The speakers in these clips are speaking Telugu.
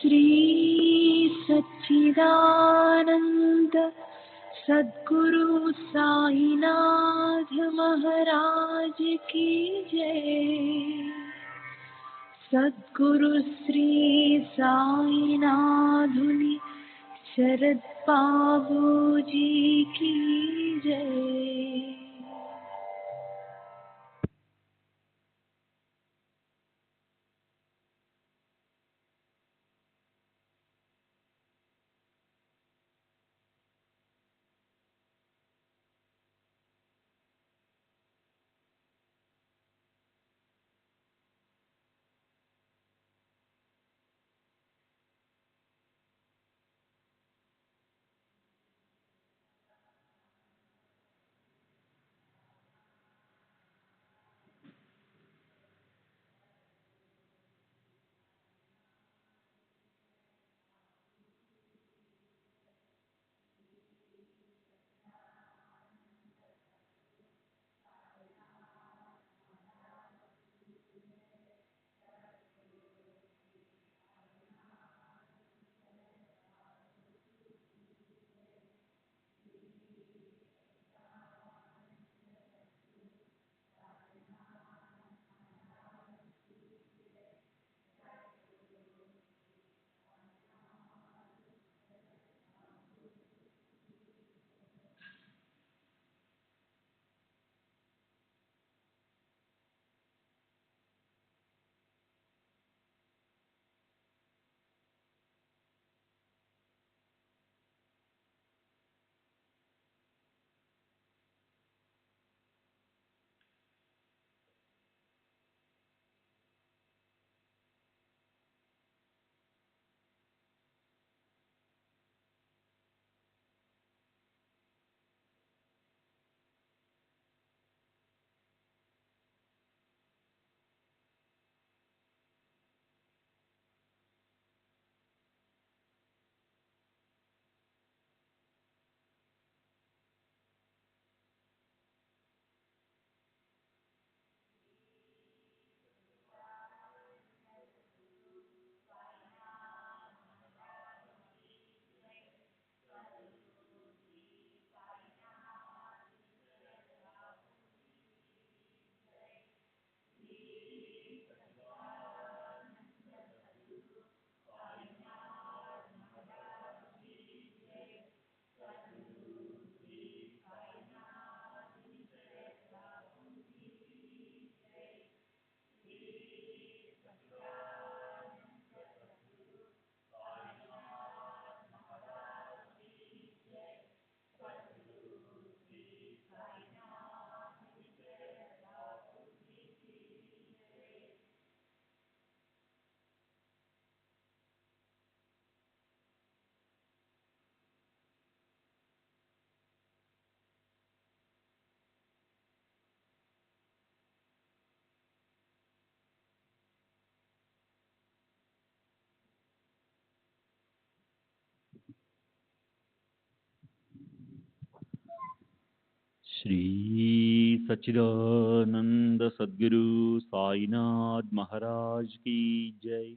श्री सच्चिदानंद सद्गुरु साईनाथ महाराज की जय। सद्गुरु श्री साईनाथुनि शरद बाबूजी की जय। श्री सच्चिदानंद सद्गुरु साईनाथ महाराज की जय।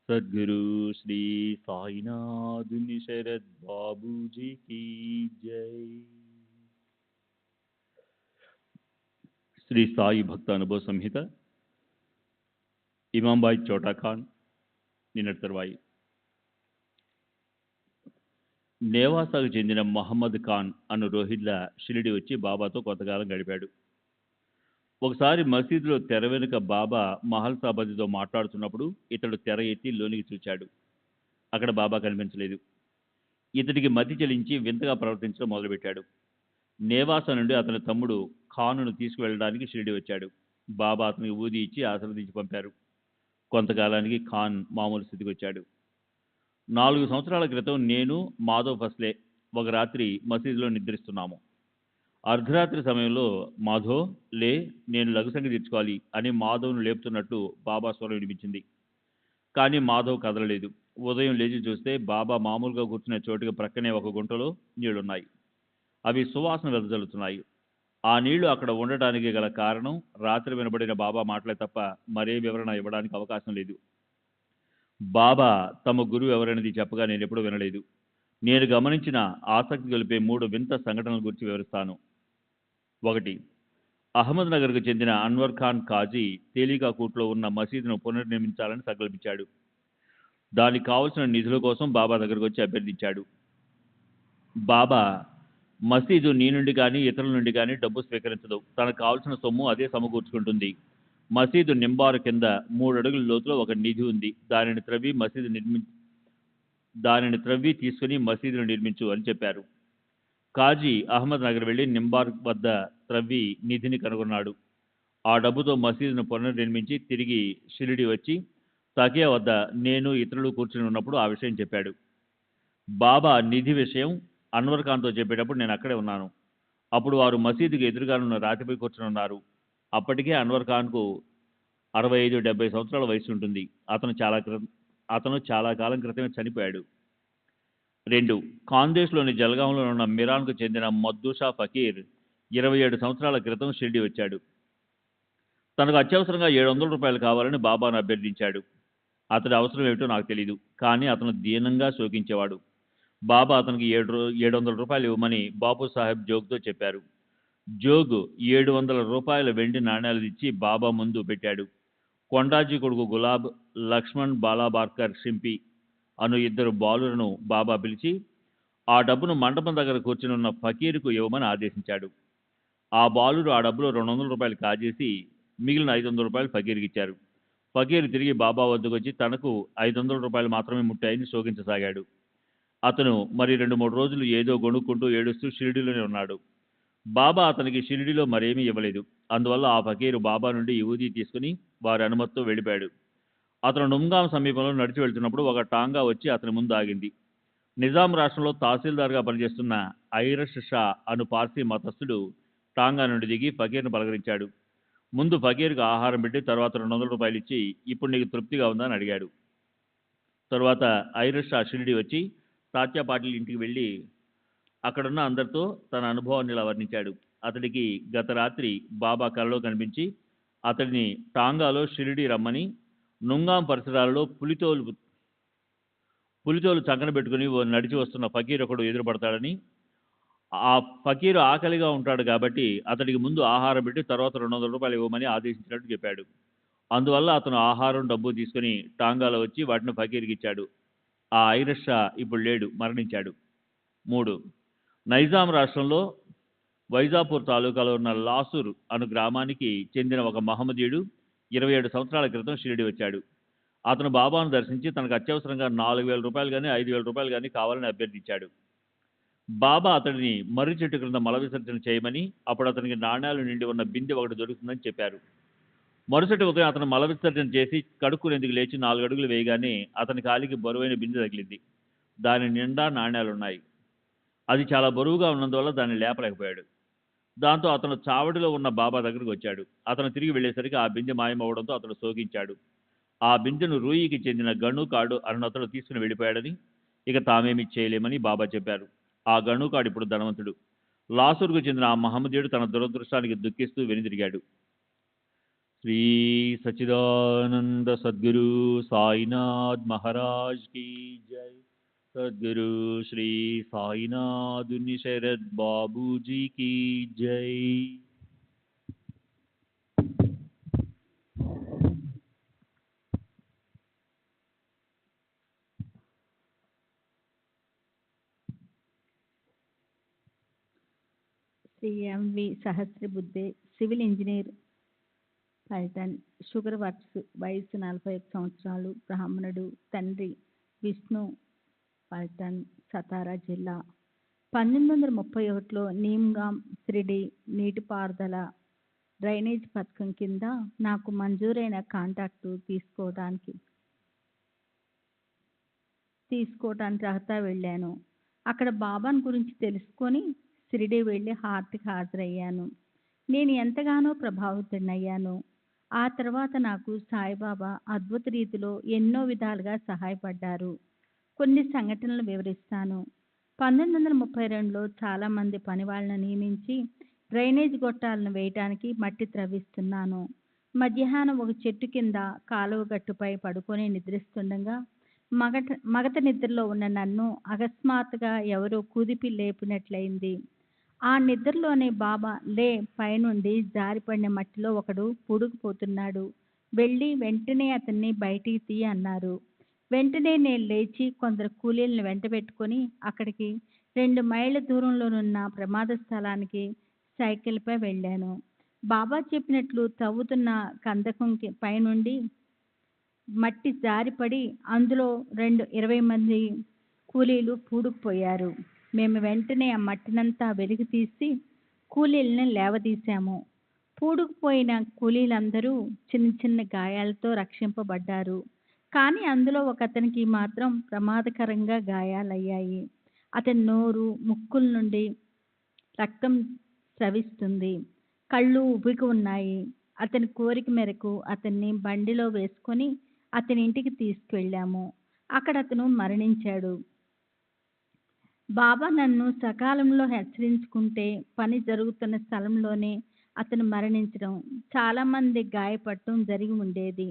सद्गुरु श्री साईनाथ शरद बाबू जी की जय। श्री साई भक्त अनुभव संहिత ఇమాంబాయి చోటా ఖాన్ నిన్నటి తర్వాయి నేవాసాకు చెందిన మహమ్మద్ ఖాన్ అను రోహిల్లా షిరిడి వచ్చి బాబాతో కొంతకాలం గడిపాడు. ఒకసారి మసీదులో తెర వెనుక బాబా మహల్ సాబతితో మాట్లాడుతున్నప్పుడు ఇతడు తెర ఎత్తి లోనికి చూచాడు. అక్కడ బాబా కనిపించలేదు. ఇతడికి మతి చెలించి వింతగా ప్రవర్తించడం మొదలుపెట్టాడు. నేవాస నుండి అతని తమ్ముడు ఖానును తీసుకువెళ్ళడానికి షిరిడి వచ్చాడు. బాబా అతనికి ఊది ఇచ్చి ఆశీర్వదించి పంపారు. కొంతకాలానికి ఖాన్ మామూలు స్థితికి వచ్చాడు. 4 సంవత్సరాల క్రితం నేను మాధవ్ ఫస్లే ఒక రాత్రి మసీదులో నిద్రిస్తున్నాము. అర్ధరాత్రి సమయంలో మాధవ్ లే, నేను లఘుసంగి తీర్చుకోవాలి అని మాధవ్ను లేపుతున్నట్టు బాబా స్వరం వినిపించింది. కానీ మాధవ్ కదలలేదు. ఉదయం లేచి చూస్తే బాబా మామూలుగా కూర్చునే చోటుకి ప్రక్కనే ఒక గుంటలో నీళ్లున్నాయి. అవి సువాసన వెదజల్లుతున్నాయి. ఆ నీళ్లు అక్కడ ఉండటానికి గల కారణం రాత్రి వినబడిన బాబా మాటలే తప్ప మరే వివరణ ఇవ్వడానికి అవకాశం లేదు. బాబా తమ గురువు ఎవరనేది చెప్పగా నేను ఎప్పుడూ వినలేదు. నేను గమనించిన ఆసక్తి గొలిపే 3 వింత సంఘటనల గురించి వివరిస్తాను. 1. అహ్మద్ నగర్కు చెందిన అన్వర్ ఖాన్ కాజీ తేలికాకూట్లో ఉన్న మసీదును పునర్నిర్మించాలని సంకల్పించాడు. దానికి కావలసిన నిధుల కోసం బాబా దగ్గరకు వచ్చి అభ్యర్థించాడు. బాబా మసీదు నీ నుండి కానీ ఇతరుల నుండి కానీ డబ్బు స్వీకరించదు. తనకు కావలసిన సొమ్ము అదే సమకూర్చుకుంటుంది. మసీదు నింబారు కింద 3 అడుగుల లోతులో ఒక నిధి ఉంది. దానిని త్రవ్వి తీసుకుని మసీదును నిర్మించు అని చెప్పారు. కాజీ అహ్మద్ నగర్ వెళ్లి నింబార్ వద్ద త్రవ్వి నిధిని కనుగొన్నాడు. ఆ డబ్బుతో మసీదును పునర్నిర్మించి తిరిగి షిరిడి వచ్చి తకియా వద్ద నేను ఇతరులు కూర్చుని ఉన్నప్పుడు ఆ విషయం చెప్పాడు. బాబా నిధి విషయం అన్వర్ ఖాన్తో చెప్పేటప్పుడు నేను అక్కడే ఉన్నాను. అప్పుడు వారు మసీదుకి ఎదురుగానున్న రాతిపై కూర్చుని ఉన్నారు. అప్పటికే అన్వర్ ఖాన్కు 65-70 సంవత్సరాల వయసు ఉంటుంది. అతను చాలా కాలం క్రితమే చనిపోయాడు. 2. ఖాందేశ్లోని జల్గాంలో ఉన్న మిరాన్కు చెందిన మద్దూషా ఫకీర్ 27 సంవత్సరాల క్రితం షిరిడి వచ్చాడు. తనకు అత్యవసరంగా 700 రూపాయలు కావాలని బాబాను అభ్యర్థించాడు. అతడి అవసరం ఏమిటో నాకు తెలియదు, కానీ అతను దీనంగా శోకించేవాడు. బాబా అతనికి 700 రూపాయలు ఇవ్వమని బాపు సాహెబ్ జోగ్తో చెప్పారు. జోగ్ 700 రూపాయల వెండి నాణ్యాలు ఇచ్చి బాబా ముందు పెట్టాడు. కొండాజీ కొడుకు గులాబ్, లక్ష్మణ్ బాలాబార్కర్ షింపి అను 2 బాలులను బాబా పిలిచి ఆ డబ్బును మండపం దగ్గర కూర్చుని ఉన్న ఫకీరుకు ఇవ్వమని ఆదేశించాడు. ఆ బాలురు ఆ డబ్బులో 200 రూపాయలు కాజేసి మిగిలిన 500 రూపాయలు ఫకీర్కి ఇచ్చారు. ఫకీర్ తిరిగి బాబా వద్దకు వచ్చి తనకు 500 రూపాయలు మాత్రమే ముట్టాయని శోకించసాగాడు. అతను మరి 2-3 రోజులు ఏదో గొణుక్కుంటూ ఏడుస్తూ షిరిడీలోనే ఉన్నాడు. బాబా అతనికి షిరిడీలో మరేమీ ఇవ్వలేదు. అందువల్ల ఆ ఫకీరు బాబా నుండి ఊదీ తీసుకుని వారి అనుమతితో వెళ్ళిపోయాడు. అతను నుంగాం సమీపంలో నడిచి వెళ్తున్నప్పుడు ఒక టాంగా వచ్చి అతని ముందు ఆగింది. నిజాం రాష్ట్రంలో తహసీల్దార్గా పనిచేస్తున్న ఐరష్ షా అను పార్సీ మతస్థుడు టాంగా నుండి దిగి ఫకీర్ను పలకరించాడు. ముందు ఫకీర్కు ఆహారం పెట్టి తర్వాత 200 రూపాయలు ఇచ్చి ఇప్పుడు నీకు తృప్తిగా ఉందా అని అడిగాడు. తరువాత ఐరష్ షా షిరిడి వచ్చి తాత్యా పాటిల్ ఇంటికి వెళ్ళి అక్కడున్న అందరితో తన అనుభవాన్ని ఇలా వర్ణించాడు. అతడికి గత రాత్రి బాబా కలలో కనిపించి అతడిని టాంగాలో షిరిడి రమ్మని, నుంగాం పరిసరాలలో పులితోలు చంకన పెట్టుకుని నడిచి వస్తున్న ఫకీర్ ఒకడు ఎదురుపడతాడని, ఆ ఫకీరు ఆకలిగా ఉంటాడు కాబట్టి అతడికి ముందు ఆహారం పెట్టి తర్వాత 200 రూపాయలు ఇవ్వమని ఆదేశించినట్టు చెప్పాడు. అందువల్ల అతను ఆహారం డబ్బు తీసుకుని టాంగాలో వచ్చి వాటిని ఫకీర్కి ఇచ్చాడు. ఆ ఐరష్ షా ఇప్పుడు లేడు, మరణించాడు. 3. నైజాం రాష్ట్రంలో వైజాపూర్ తాలూకాలో ఉన్న లాసూర్ అను గ్రామానికి చెందిన ఒక మహమ్మదీయుడు 27 సంవత్సరాల క్రితం షిరిడి వచ్చాడు. అతను బాబాను దర్శించి తనకు అత్యవసరంగా 4,000 రూపాయలు కానీ 5,000 రూపాయలు కానీ కావాలని అభ్యర్థించాడు. బాబా అతడిని మర్రి చెట్టు క్రింద మల విసర్జన చేయమని, అప్పుడు అతనికి నాణ్యాలు నిండి ఉన్న బిందె ఒకటి దొరుకుతుందని చెప్పారు. మరుసటి ఉదయం అతను మల విసర్జన చేసి కడుక్కునేందుకు లేచి 4 అడుగులు వేయగానే అతని కాలికి బరువైన బిందె తగిలింది. దాని నిండా నాణ్యాలున్నాయి. అది చాలా బరువుగా ఉన్నందువల్ల దాన్ని లేపలేకపోయాడు. దాంతో అతను చావడిలో ఉన్న బాబా దగ్గరకు వచ్చాడు. అతను తిరిగి వెళ్ళేసరికి ఆ బిందె మాయమవడంతో అతను శోకించాడు. ఆ బిందెను రూయికి చెందిన గణుకాడు అతను తీసుకుని వెళ్ళిపోయాడని, ఇక తామేమీ చేయలేమని బాబా చెప్పారు. ఆ గణుకాడు ఇప్పుడు ధనవంతుడు. లాసూర్కు చెందిన ఆ మహమ్మదీయుడు తన దురదృష్టానికి దుఃఖిస్తూ వెనుదిరిగాడు. శ్రీ సచ్చిదానంద సద్గురు సాయినాథ్ మహారాజ్ కీ జై. సద్గురు శ్రీ సాయినాథ్ శరద్ బాబూజీ కీ జై. Shri M V Sahasrabuddhe, civil engineer, Paithan, sugar works, వయసు 41 సంవత్సరాలు, బ్రాహ్మణుడు, తండ్రి విష్ణు, పైథాన్, సతారా జిల్లా. 1931లో నీమ్గాం షిరిడి నీటిపారుదల డ్రైనేజ్ పథకం కింద నాకు మంజూరైన కాంట్రాక్టు తీసుకోవడానికి రహతా వెళ్ళాను. అక్కడ బాబాన్ గురించి తెలుసుకొని షిరిడి వెళ్ళి హారతికి హాజరయ్యాను. నేను ఎంతగానో ప్రభావితుడినయ్యాను. ఆ తర్వాత నాకు సాయిబాబా అద్భుత రీతిలో ఎన్నో విధాలుగా సహాయపడ్డారు. కొన్ని సంఘటనలు వివరిస్తాను. 1932లో చాలామంది పని వాళ్ళను నియమించి డ్రైనేజ్ గొట్టాలను వేయటానికి మట్టి త్రవ్విస్తున్నాను. మధ్యాహ్నం ఒక చెట్టు కింద కాలువ గట్టుపై పడుకొని నిద్రిస్తుండగా మగత నిద్రలో ఉన్న నన్ను అకస్మాత్తుగా ఎవరో కుదిపి లేపినట్లయింది. ఆ నిద్రలోనే బాబా, లే, పైనుండి జారిపడిన మట్టిలో ఒకడు పూడుకుపోతున్నాడు, వెళ్ళి వెంటనే అతన్ని బయటికి తీ అన్నారు. వెంటనే నేను లేచి కొందరు కూలీలను వెంటబెట్టుకొని అక్కడికి 2 మైళ్ళ దూరంలోనున్న ప్రమాద స్థలానికి సైకిల్పై వెళ్ళాను. బాబా చెప్పినట్లు తవ్వుతున్న కందకం పైనుండి మట్టి జారిపడి అందులో 20 మంది కూలీలు పూడుకుపోయారు. మేము వెంటనే ఆ మట్టినంతా వెలికి తీసి కూలీలను లేవదీశాము. పూడుకుపోయిన కూలీలందరూ చిన్న చిన్న గాయాలతో రక్షింపబడ్డారు. కానీ అందులో ఒకతనికి మాత్రం ప్రమాదకరంగా గాయాలయ్యాయి. అతని నోరు, ముక్కుల నుండి రక్తం స్రవిస్తుంది, కళ్ళు ఉబ్బికి ఉన్నాయి. అతని కోరిక మేరకు అతన్ని బండిలో వేసుకొని అతని ఇంటికి తీసుకువెళ్ళాము. అక్కడ అతను మరణించాడు. బాబా నన్ను సకాలంలో హెచ్చరించుకుంటే పని జరుగుతున్న స్థలంలోనే అతను మరణించడం, చాలామంది గాయపడటం జరిగి ఉండేది.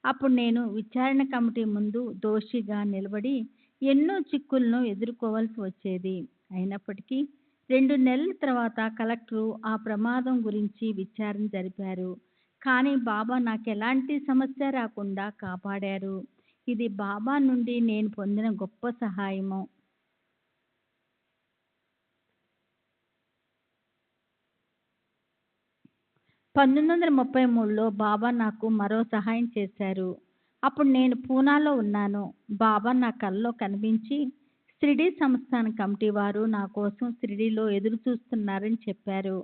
అప్పుడు నేను విచారణ కమిటీ ముందు దోషిగా నిలబడి ఎన్నో చిక్కులను ఎదుర్కోవాల్సి వచ్చేది. అయినప్పటికీ 2 నెలల తర్వాత కలెక్టరు ఆ ప్రమాదం గురించి విచారణ జరిపారు. కానీ బాబా నాకు ఎలాంటి సమస్య రాకుండా కాపాడారు. ఇది బాబా నుండి నేను పొందిన గొప్ప సహాయము. 1933లో బాబా నాకు మరో సహాయం చేశారు. అప్పుడు నేను పూనాలో ఉన్నాను. బాబా నా కల్లో కనిపించి షిరిడీ సంస్థాన కమిటీ వారు నా కోసం షిరిడీలో ఎదురు చూస్తున్నారని చెప్పారు.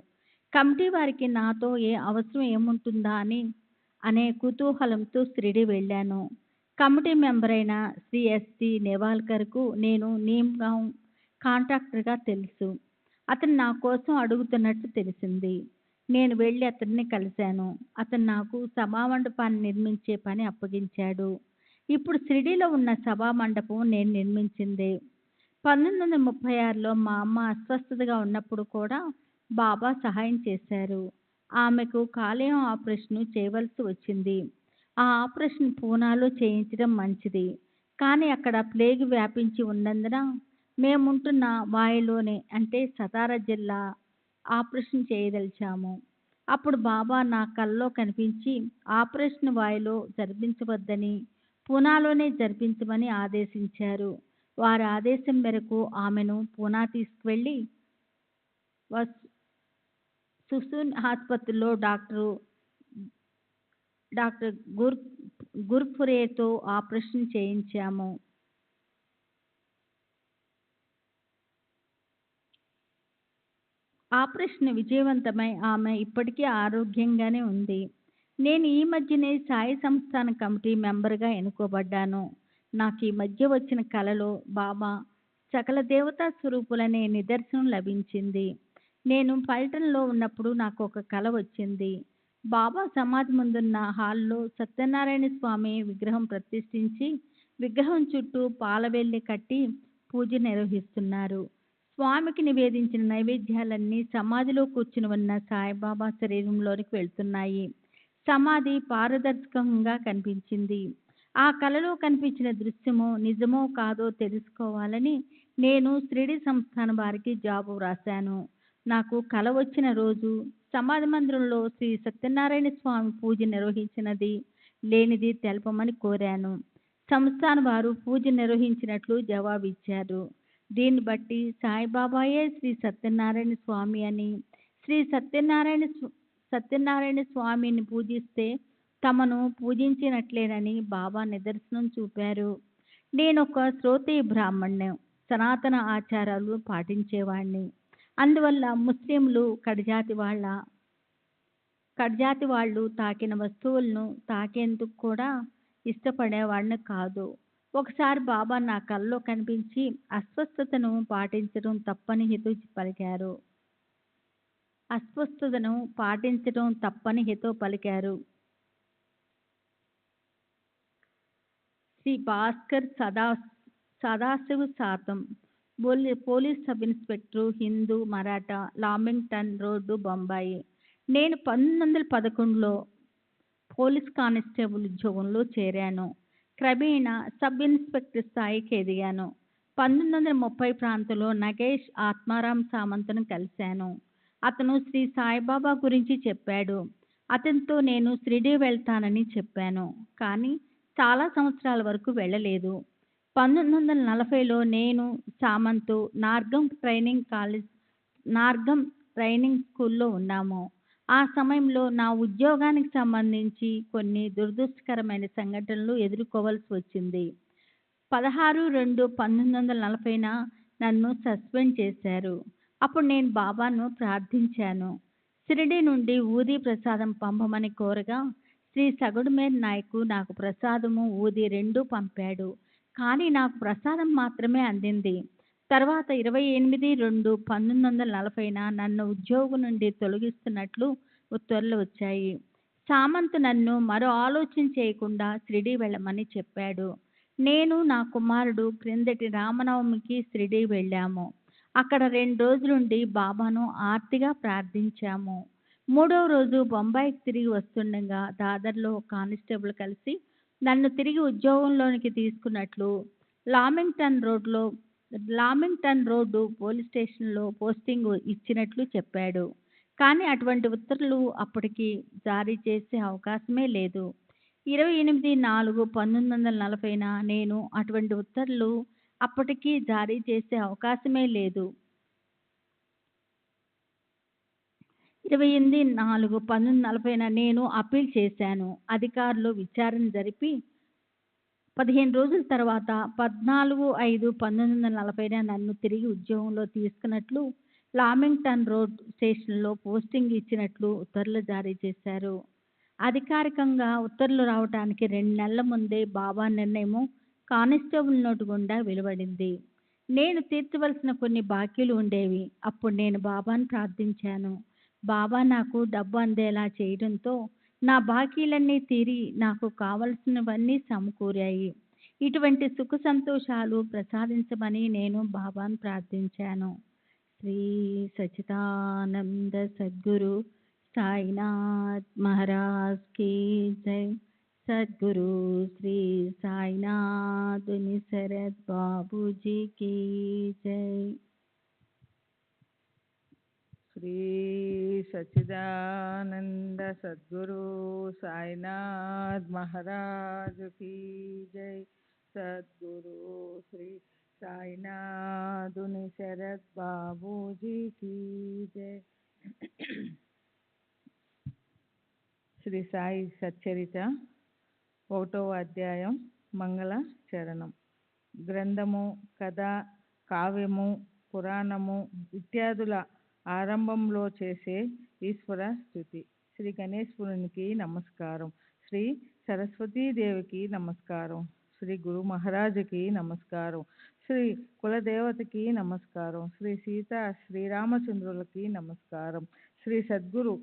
కమిటీ వారికి నాతో ఏ అవసరం ఏముంటుందా అనే కుతూహలంతో షిరిడీ వెళ్ళాను. కమిటీ మెంబర్ అయిన శ్రీ ఎస్టి నేవాల్కర్కు నేను నీమ్గాం కాంట్రాక్టర్గా తెలుసు. అతను నా కోసం అడుగుతున్నట్టు తెలిసింది. నేను వెళ్ళి అతన్ని కలిశాను. అతను నాకు సభామండపాన్ని నిర్మించే పని అప్పగించాడు. ఇప్పుడు షిరిడీలో ఉన్న సభామండపం నేను నిర్మించిందే. 1936లో మా అమ్మ అస్వస్థతగా ఉన్నప్పుడు కూడా బాబా సహాయం చేశారు. ఆమెకు కాలేయం ఆపరేషన్ చేయవలసి వచ్చింది. ఆ ఆపరేషన్ పూనాలో చేయించడం మంచిది. కానీ అక్కడ ప్లేగు వ్యాపించి ఉన్నందున మేముంటున్న వాయిలోనే, అంటే సతారా జిల్లా ఆపరేషన్ చేయదలిచాము. అప్పుడు బాబా నా కల్లో కనిపించి ఆపరేషన్ వాయిలో జరిపించవద్దని, పూనాలోనే జరిపించమని ఆదేశించారు. వారి ఆదేశం మేరకు ఆమెను పూనా తీసుకువెళ్ళి సుసూన్ ఆసుపత్రిలో డాక్టర్ గుర్ఫురేతో ఆపరేషన్ చేయించాము. ఆపరేషన్ విజయవంతమై ఆమె ఇప్పటికీ ఆరోగ్యంగానే ఉంది. నేను ఈ మధ్యనే సాయి సంస్థాన కమిటీ మెంబర్గా ఎన్నుకోబడ్డాను. నాకు ఈ మధ్య వచ్చిన కలలో బాబా సకల దేవతా స్వరూపులనే నిదర్శనం లభించింది. నేను పల్టన్లో ఉన్నప్పుడు నాకు ఒక కల వచ్చింది. బాబా సమాధి ముందున్న హాల్లో సత్యనారాయణ స్వామి విగ్రహం ప్రతిష్ఠించి విగ్రహం చుట్టూ పాలవెల్లి కట్టి పూజ నిర్వహిస్తున్నారు. స్వామికి నివేదించిన నైవేద్యాలన్నీ సమాధిలో కూర్చుని ఉన్న సాయిబాబా శరీరంలోనికి వెళ్తున్నాయి. సమాధి పారదర్శకంగా కనిపించింది. ఆ కలలో కనిపించిన దృశ్యమో నిజమో కాదో తెలుసుకోవాలని నేను షిరిడీ సంస్థాన వారికి జాబు వ్రాశాను. నాకు కల వచ్చిన రోజు సమాధి మందిరంలో శ్రీ సత్యనారాయణ స్వామి పూజ నిర్వహించినది లేనిది తెలపమని కోరాను. సంస్థాన వారు పూజ నిర్వహించినట్లు జవాబిచ్చారు. దీన్ని బట్టి సాయిబాబాయే శ్రీ సత్యనారాయణ స్వామి అని, శ్రీ సత్యనారాయణ స్వామిని పూజిస్తే తమను పూజించినట్లేనని బాబా నిదర్శనం చూపారు. నేనొక శ్రోత్రియ బ్రాహ్మణ్ణి, సనాతన ఆచారాలు పాటించేవాణ్ణి. అందువల్ల ముస్లింలు కడ్జాతి వాళ్ళు తాకిన వస్తువులను తాకేందుకు కూడా ఇష్టపడేవాడిని కాదు. ఒకసారి బాబా నా కల్లో కనిపించి అస్వస్థతను పాటించడం తప్పని హితో పలికారు. శ్రీ భాస్కర్ సదాశివ శాతం, police sub inspector, Hindu, Maratha, Lamington road, Bombay. నేను 1911లో పోలీస్ కానిస్టేబుల్ ఉద్యోగంలో చేరాను. క్రమేణా సబ్ ఇన్స్పెక్టర్ స్థాయికి ఎదిగాను. 1930 ప్రాంతంలో నగేష్ ఆత్మారాం సామంత్ను కలిశాను. అతను శ్రీ సాయిబాబా గురించి చెప్పాడు. అతనితో నేను షిరిడీ వెళ్తానని చెప్పాను. కానీ చాలా సంవత్సరాల వరకు వెళ్ళలేదు. 1940లో నేను సామంత్ నార్గం ట్రైనింగ్ స్కూల్లో ఉన్నాము. ఆ సమయంలో నా ఉద్యోగానికి సంబంధించి కొన్ని దురదృష్టకరమైన సంఘటనలు ఎదుర్కోవాల్సి వచ్చింది. 16/2/1940న నన్ను సస్పెండ్ చేశారు. అప్పుడు నేను బాబాను ప్రార్థించాను. షిరిడీ నుండి ఊదీ ప్రసాదం పంపమని కోరగా శ్రీ సగుడుమేర్ నాయకు నాకు ప్రసాదము, ఊదీ రెండూ పంపాడు. కానీ నాకు ప్రసాదం మాత్రమే అందింది. తర్వాత 28/2/1940న నన్ను ఉద్యోగం నుండి తొలగిస్తున్నట్లు ఉత్తర్వులు వచ్చాయి. సామంత్ నన్ను మరో ఆలోచన చేయకుండా షిరిడీ వెళ్ళమని చెప్పాడు. నేను నా కుమారుడు క్రిందటి రామనవమికి షిరిడీ వెళ్ళాము. అక్కడ 2 రోజులుండి బాబాను ఆర్తిగా ప్రార్థించాము. 3వ రోజు బొంబాయికి తిరిగి వస్తుండగా దాదర్లో ఒక కానిస్టేబుల్ కలిసి నన్ను తిరిగి ఉద్యోగంలోనికి తీసుకున్నట్లు లామింగ్టన్ రోడ్డు పోలీస్ స్టేషన్లో పోస్టింగ్ ఇచ్చినట్లు చెప్పాడు. కానీ అటువంటి ఉత్తర్వులు అప్పటికి జారీ చేసే అవకాశమే లేదు. 28/4/1940న నేను అటువంటి ఉత్తర్వులు అప్పటికీ జారీ చేసే అవకాశమే లేదు. 28/4/1940న నేను అప్పీల్ చేశాను. అధికారులు విచారణ జరిపి 15 రోజుల తర్వాత 14/5/1940న నన్ను తిరిగి ఉద్యోగంలో తీసుకున్నట్లు లామింగ్టన్ రోడ్ స్టేషన్లో పోస్టింగ్ ఇచ్చినట్లు ఉత్తర్వులు జారీ చేశారు. అధికారికంగా ఉత్తర్వులు రావడానికి 2 నెలల ముందే బాబా నిర్ణయం కానిస్టేబుల్ నోటి గుండా వెలువడింది. నేను తీర్చవలసిన కొన్ని బాకీలు ఉండేవి. అప్పుడు నేను బాబాను ప్రార్థించాను. బాబా నాకు డబ్బు అందేలా చేయడంతో నా బాకీలన్నీ తీరి నాకు కావలసినవన్నీ సమకూరాయి. ఇటువంటి సుఖ సంతోషాలు ప్రసాదించమని నేను బాబాను ప్రార్థించాను. శ్రీ సచ్చిదానంద సద్గురు సాయినాథ్ మహారాజ్ కీ జై. సద్గురు శ్రీ సాయినాథుని శరత్ బాబూజీ కీ జై. శ్రీ సచ్చిదానంద సద్గురు సాయినాథ్ మహారాజ్ కీ జై. సద్గురు శ్రీ సాయినాథుని శరత్ బాబూజీ కీ జై. శ్రీ సాయి సచ్చరిత 1వ అధ్యాయం మంగళ చరణం. గ్రంథము, కథ, కావ్యము, పురాణము ఇత్యాదుల ఆరంభంలో చేసే ఈశ్వర స్తుతి. శ్రీ గణేశ్వరునికి నమస్కారం. శ్రీ సరస్వతీదేవికి నమస్కారం. శ్రీ గురు మహారాజుకి నమస్కారం. శ్రీ కులదేవతకి నమస్కారం. శ్రీ సీతా శ్రీరామచంద్రులకి నమస్కారం. శ్రీ సద్గురు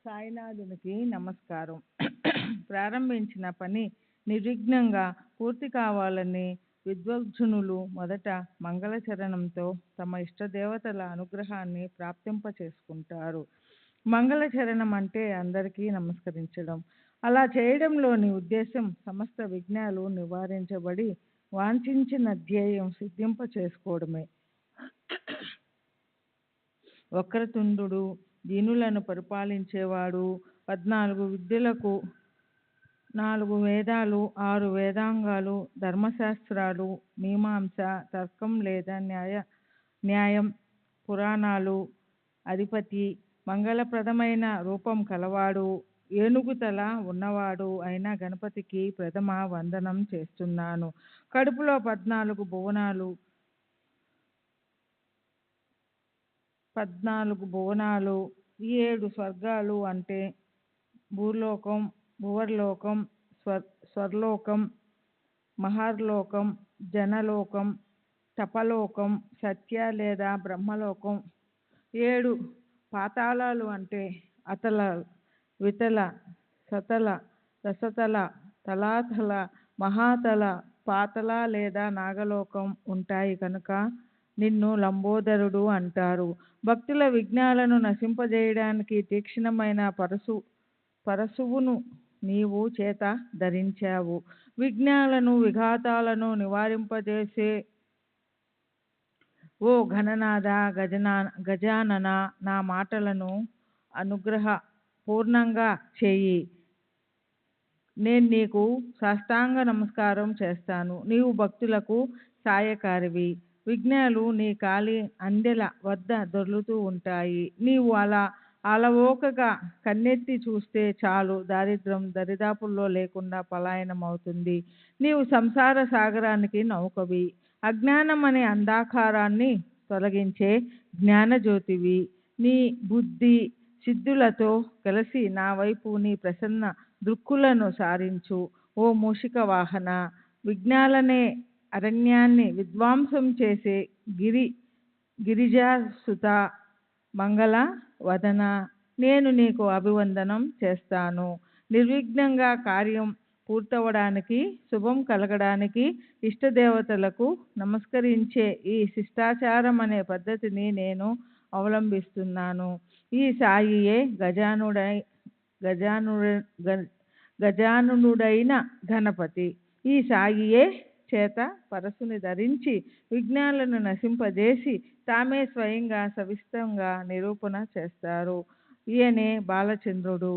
సాయినాథునికి నమస్కారం. ప్రారంభించిన పని నిర్విఘ్నంగా పూర్తి కావాలని విద్వజ్జనులు మొదట మంగళచరణంతో తమ ఇష్టదేవతల అనుగ్రహాన్ని ప్రాప్తింపచేసుకుంటారు. మంగళచరణం అంటే అందరికీ నమస్కరించడం. అలా చేయడంలోని ఉద్దేశం సమస్త విఘ్నాలు నివారించబడి వాంఛించిన ధ్యేయం సిద్ధింప చేసుకోవడమే. వక్రతుండు, దీనులను పరిపాలించేవాడు, 14 విద్యలకు 4 వేదాలు, 6 వేదాంగాలు, ధర్మశాస్త్రాలు, మీమాంస, తర్కం లేదా న్యాయం, పురాణాలు అధిపతి, మంగళప్రదమైన రూపం కలవాడు, ఏనుగు తల ఉన్నవాడు అయిన గణపతికి ప్రథమ వందనం చేస్తున్నాను. కడుపులో 14 భువనాలు, 7 స్వర్గాలు అంటే భూలోకం, భువర్లోకం, స్వర్లోకం, మహర్లోకం, జనలోకం, తపలోకం, సత్య లేదా బ్రహ్మలోకం. 7 పాతాళాలు అంటే అతల, వితల, సతల, రసతల, తలాతల, మహాతల, పాతల లేదా నాగలోకం ఉంటాయి కనుక నిన్ను లంబోదరుడు అంటారు. భక్తుల విఘ్నాలను నశింపజేయడానికి తీక్షణమైన పరశువును నీవు చేత ధరించావు. విఘ్నాలను విఘాతాలను నివారింపజేసే ఓ ఘననాథ గజానన, నా మాటలను అనుగ్రహ పూర్ణంగా చేయి. నేను నీకు సాష్టాంగ నమస్కారం చేస్తాను. నీవు భక్తులకు సాయకారివి. విఘ్నాలు నీ కాలి అందెల వద్ద దొర్లుతూ ఉంటాయి. నీవు అలా అలవోకగా కన్నెత్తి చూస్తే చాలు, దారిద్ర్యం దరిదాపుల్లో లేకుండా పలాయనం అవుతుంది. నీవు సంసార సాగరానికి నౌకవి. అజ్ఞానం అనే అంధాకారాన్ని తొలగించే జ్ఞానజ్యోతివి. నీ బుద్ధి సిద్ధులతో కలిసి నా వైపు నీ ప్రసన్న దృక్కులను సారించు. ఓ మూషిక వాహన, విఘ్నాలనే అరణ్యాన్ని విధ్వంసం చేసే గిరిజాసుత మంగళ వదన, నేను నీకు అభివందనం చేస్తాను. నిర్విఘ్నంగా కార్యం పూర్తవడానికి, శుభం కలగడానికి ఇష్టదేవతలకు నమస్కరించే ఈ శిష్టాచారం అనే పద్ధతిని నేను అవలంబిస్తున్నాను. ఈ సాయియే గజానుడైన గణపతి. ఈ సాయియే చేత పరశుని ధరించి విఘ్నాలను నశింపజేసి తామే స్వయంగా సవిస్తంగా నిరూపణ చేస్తారు. ఈయనే బాలచంద్రుడు.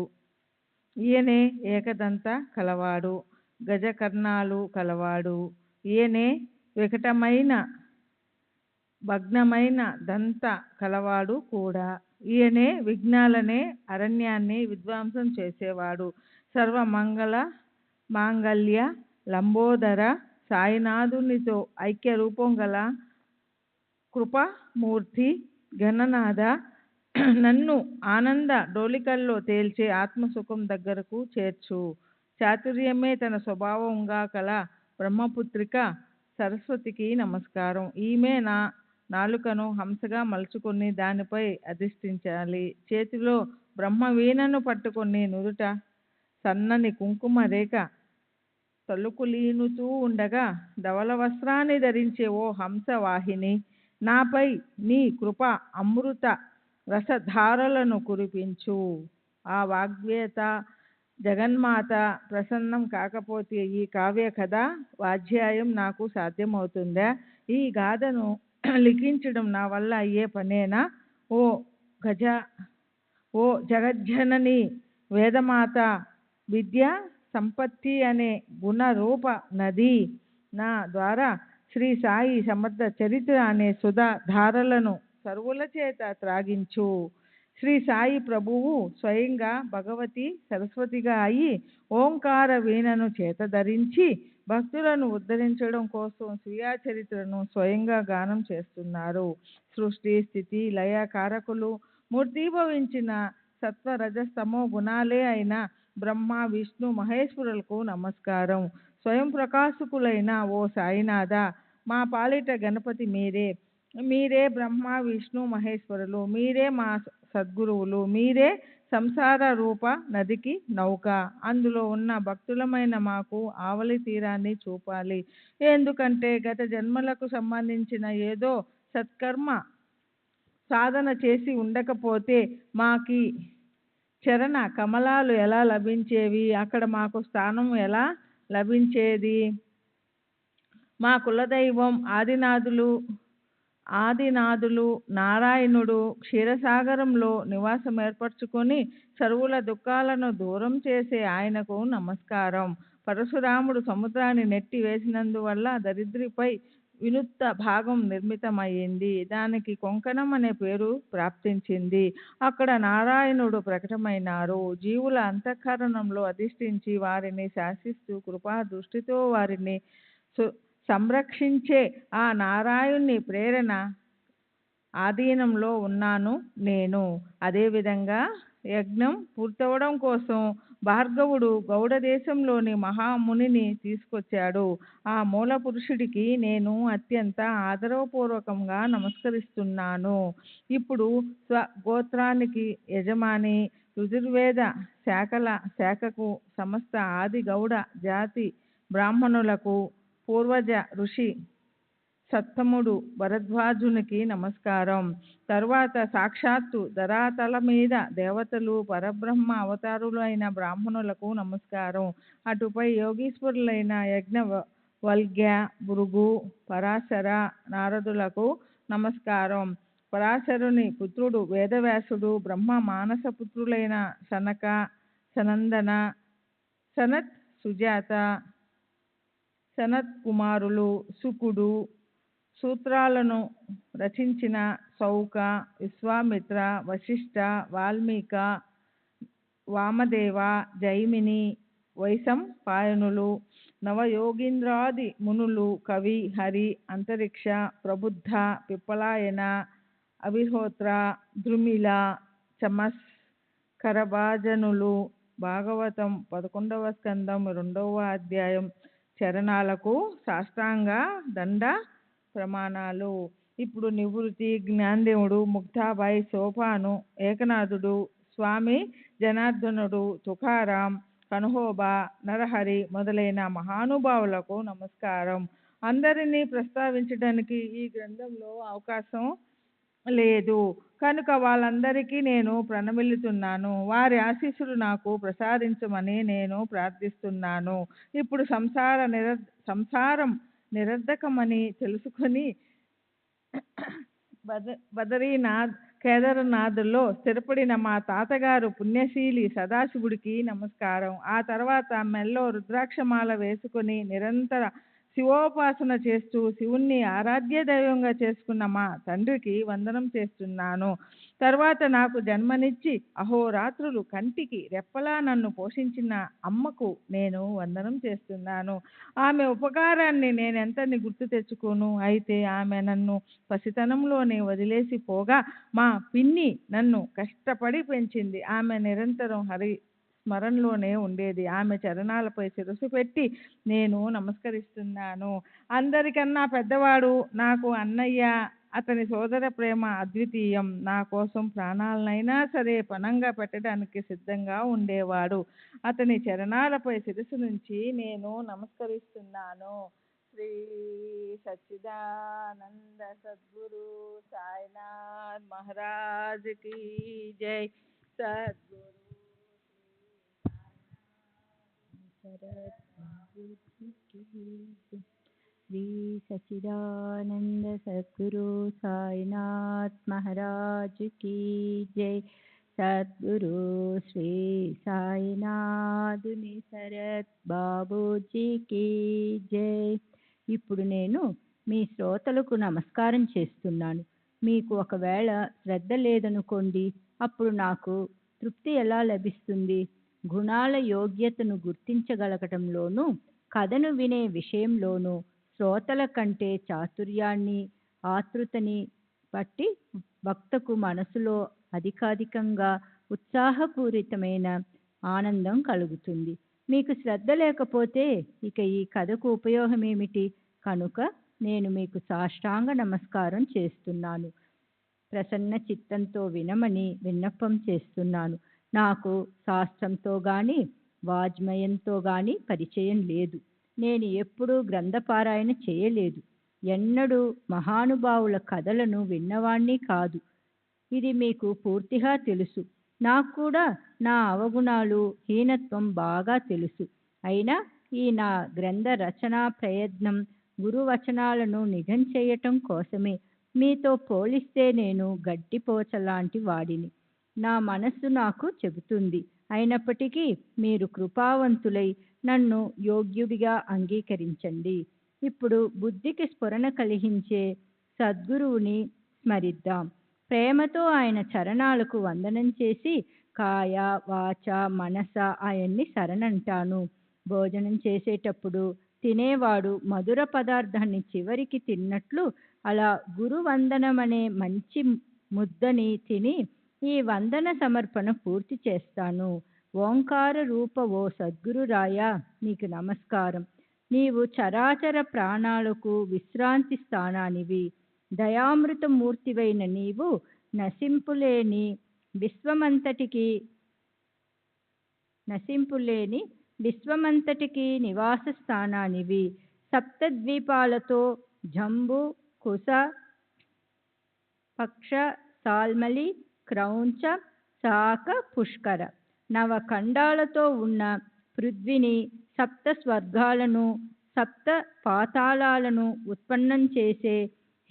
ఈయనే ఏకదంత కలవాడు, గజకర్ణాలు కలవాడు. ఈయనే వికటమైన భగ్నమైన దంత కలవాడు కూడా. ఈయనే విఘ్నాలనే అరణ్యాన్ని విధ్వంసం చేసేవాడు. సర్వమంగళ మాంగళ్య లంబోదర సాయినాథునితో ఐక్య రూపం గల కృపామూర్తి గణనాథ, నన్ను ఆనంద డోలికల్లో తేల్చే ఆత్మసుఖం దగ్గరకు చేర్చు. చాతుర్యమే తన స్వభావంగా కల బ్రహ్మపుత్రిక సరస్వతికి నమస్కారం. ఈమె నా నాలుకను హంసగా మలుచుకొని దానిపై అధిష్ఠించాలి. చేతిలో బ్రహ్మవీణను పట్టుకొని నుదుట సన్నని కుంకుమ రేఖ తలుకులీనుతూ ఉండగా ధవల వస్త్రాన్ని ధరించే ఓ హంసవాహిని, నాపై నీ కృప అమృత రసధారలను కురిపించు. ఆ వాగ్వేత జగన్మాత ప్రసన్నం కాకపోతే ఈ కావ్య కథ వాధ్యాయం నాకు సాధ్యమవుతుందా? ఈ గాథను లిఖించడం నా వల్ల అయ్యే పనేనా? ఓ జగజ్జనని వేదమాత, విద్యా సంపత్తి అనే గుణరూప నది, నా ద్వారా శ్రీ సాయి సమర్థ చరిత్ర అనే సుధా ధారలను సర్వుల చేత త్రాగించు. శ్రీ సాయి ప్రభువు స్వయంగా భగవతి సరస్వతిగా అయి ఓంకార వీణను చేత ధరించి భక్తులను ఉద్ధరించడం కోసం స్వీయ చరిత్రను స్వయంగా గానం చేస్తున్నారు. సృష్టి స్థితి లయ కారకులు మూర్తీభవించిన సత్వ రజస్తమో గుణాలే అయిన బ్రహ్మ విష్ణు మహేశ్వరులకు నమస్కారం. స్వయం ప్రకాశకులైన ఓ సాయినాథ, మా పాలిట గణపతి మీరే. మీరే బ్రహ్మ విష్ణు మహేశ్వరులు. మీరే మా సద్గురువులు. మీరే సంసార రూప నదికి నౌక. అందులో ఉన్న భక్తులమైన మాకు ఆవలి తీరాన్ని చూపాలి. ఎందుకంటే గత జన్మలకు సంబంధించిన ఏదో సత్కర్మ సాధన చేసి ఉండకపోతే మాకి చరణ కమలాలు ఎలా లభించేవి? అక్కడ మాకు స్థానం ఎలా లభించేది? మా కులదైవం ఆదినాథులు నారాయణుడు క్షీరసాగరంలో నివాసం ఏర్పరచుకొని సర్వుల దుఃఖాలను దూరం చేసే ఆయనకు నమస్కారం. పరశురాముడు సముద్రాన్ని నెట్టి వేసినందువల్ల దరిద్రిపై వినుత్త భాగం నిర్మితమయ్యింది. దానికి కొంకణం అనే పేరు ప్రాప్తించింది. అక్కడ నారాయణుడు ప్రకటమైనారు. జీవుల అంతఃకరణంలో అధిష్ఠించి వారిని శాసిస్తూ కృపా దృష్టితో వారిని సంరక్షించే ఆ నారాయణుని ప్రేరణ ఆధీనంలో ఉన్నాను నేను. అదేవిధంగా యజ్ఞం పూర్తవడం కోసం భార్గవుడు గౌడ దేశంలోని మహామునిని తీసుకొచ్చాడు. ఆ మూల పురుషుడికి నేను అత్యంత ఆదరపూర్వకంగా నమస్కరిస్తున్నాను. ఇప్పుడు స్వగోత్రానికి యజమాని, ఋజుర్వేద శాఖకు సమస్త ఆది గౌడ జాతి బ్రాహ్మణులకు పూర్వజ ఋషి సత్తముడు భరద్వాజునికి నమస్కారం. తరువాత సాక్షాత్తు ధరాతల మీద దేవతలు, పరబ్రహ్మ అవతారులు అయిన బ్రాహ్మణులకు నమస్కారం. అటుపై యోగీశ్వరులైన యజ్ఞ వల్గ్య, భృగు, పరాశర, నారదులకు నమస్కారం. పరాశరుని పుత్రుడు వేదవ్యాసుడు, బ్రహ్మ మానస పుత్రులైన సనక, సనందన, సనత్, సుజాత, సనత్ కుమారులు, శుకుడు, సూత్రాలను రచించిన సౌక, విశ్వామిత్ర, వశిష్ఠ, వాల్మీక, వామదేవ, జైమిని, వైశంపాయనులు, నవయోగీంద్రాది మునులు, కవి, హరి, అంతరిక్ష, ప్రబుద్ధ, పిప్పలాయన, అవిహోత్ర, ద్రుమిల, చమస్, కరభాజనులు, భాగవతం 11వ స్కందం 2వ అధ్యాయం చరణాలకు సాష్టాంగ దండ ప్రమాణాలు. ఇప్పుడు నివృత్తి, జ్ఞానదేవుడు, ముక్తాబాయి, సోపాను, ఏకనాథుడు, స్వామి జనార్దనుడు, తుకారాం, కన్హోబా, నరహరి మొదలైన మహానుభావులకు నమస్కారం. అందరినీ ప్రస్తావించడానికి ఈ గ్రంథంలో అవకాశం లేదు కనుక వాళ్ళందరికీ నేను ప్రణమిల్లుతున్నాను. వారి ఆశీస్సులు నాకు ప్రసాదించమని నేను ప్రార్థిస్తున్నాను. ఇప్పుడు సంసారం నిరర్ధకమని తెలుసుకొని బదరీనాథ్, కేదారనాథ్లో స్థిరపడిన మా తాతగారు పుణ్యశీలి సదాశివుడికి నమస్కారం. ఆ తర్వాత మెల్లో రుద్రాక్షమాల వేసుకొని నిరంతర శివోపాసన చేస్తూ శివుణ్ణి ఆరాధ్య దైవంగా చేసుకున్న మా తండ్రికి వందనం చేస్తున్నాను. తర్వాత నాకు జన్మనిచ్చి అహోరాత్రులు కంటికి రెప్పలా నన్ను పోషించిన అమ్మకు నేను వందనం చేస్తున్నాను. ఆమె ఉపకారాన్ని నేనెంతని గుర్తు తెచ్చుకోను. అయితే ఆమె నన్ను పసితనంలోనే వదిలేసి పోగా మా పిన్ని నన్ను కష్టపడి పెంచింది. ఆమె నిరంతరం హరి స్మరణలోనే ఉండేది. ఆమె చరణాలపై శిరస్సు పెట్టి నేను నమస్కరిస్తున్నాను. అందరికన్నా పెద్దవాడు నాకు అన్నయ్య. అతని సోదర ప్రేమ అద్వితీయం. నా కోసం ప్రాణాలనైనా సరే పణంగా పెట్టడానికి సిద్ధంగా ఉండేవాడు. అతని చరణాలపై శిరస్సు నుంచి నేను నమస్కరిస్తున్నాను. శ్రీ సచ్చిదానంద సద్గురు సాయినాథ్ మహారాజ్ की जय. सद्गुरु श्री सच्चिदानंद सद्गुरु साईनाथ महाराज की जय. सद्गुरु श्री సాయినాథుని శరత్ బాబూజీకి జై. ఇప్పుడు నేను మీ శ్రోతలకు నమస్కారం చేస్తున్నాను. మీకు ఒకవేళ శ్రద్ధ లేదనుకోండి, అప్పుడు నాకు తృప్తి ఎలా లభిస్తుంది? గుణాల యోగ్యతను గుర్తించగలగటంలోనూ కథను వినే విషయంలోనూ శ్రోతల కంటే చాతుర్యాన్ని, ఆతృతని బట్టి భక్తకు మనసులో అధికాధికంగా ఉత్సాహపూరితమైన ఆనందం కలుగుతుంది. మీకు శ్రద్ధ లేకపోతే ఇక ఈ కథకు ఉపయోగం ఏమిటి? కనుక నేను మీకు సాష్టాంగ నమస్కారం చేస్తున్నాను. ప్రసన్న చిత్తంతో వినమని విన్నపం చేస్తున్నాను. నాకు శాస్త్రంతో కానీ వాజ్మయంతో కానీ పరిచయం లేదు. నేను ఎప్పుడూ గ్రంథపారాయణ చేయలేదు. ఎన్నడూ మహానుభావుల కథలను విన్నవాణ్ణి కాదు. ఇది మీకు పూర్తిగా తెలుసు. నాకు కూడా నా అవగుణాలు, హీనత్వం బాగా తెలుసు. అయినా ఈ నా గ్రంథ రచనా ప్రయత్నం గురువచనాలను నిఘం చేయటం కోసమే. మీతో పోలిస్తే నేను గడ్డిపోచలాంటి వాడిని. నా మనస్సు నాకు చెబుతుంది. అయినప్పటికీ మీరు కృపావంతులై నన్ను యోగ్యుడిగా అంగీకరించండి. ఇప్పుడు బుద్ధికి స్ఫురణ కలిగించే సద్గురువుని స్మరిద్దాం. ప్రేమతో ఆయన చరణాలకు వందనం చేసి కాయ, వాచ, మనస ఆయన్ని శరణంటాను. భోజనం చేసేటప్పుడు తినేవాడు మధుర పదార్థాన్ని చివరికి తిన్నట్లు అలా గురువందనమనే మంచి ముద్దని తిని ఈ వందన సమర్పణ పూర్తి చేస్తాను. ఓంకార రూప ఓ సద్గురురాయ, నీకు నమస్కారం. నీవు చరాచర ప్రాణాలకు విశ్రాంతి స్థానానివి. దయామృతమూర్తివైన నీవు నశింపులేని విశ్వమంతటికి నివాస స్థానానివి. సప్తద్వీపాలతో జంబూ కుశ, పక్ష, సాల్మలి, క్రౌంచ, శాక, పుష్కర నవఖండాలతో ఉన్న పృథ్విని, సప్త స్వర్గాలను, సప్త పాతాళాలను ఉత్పన్నం చేసే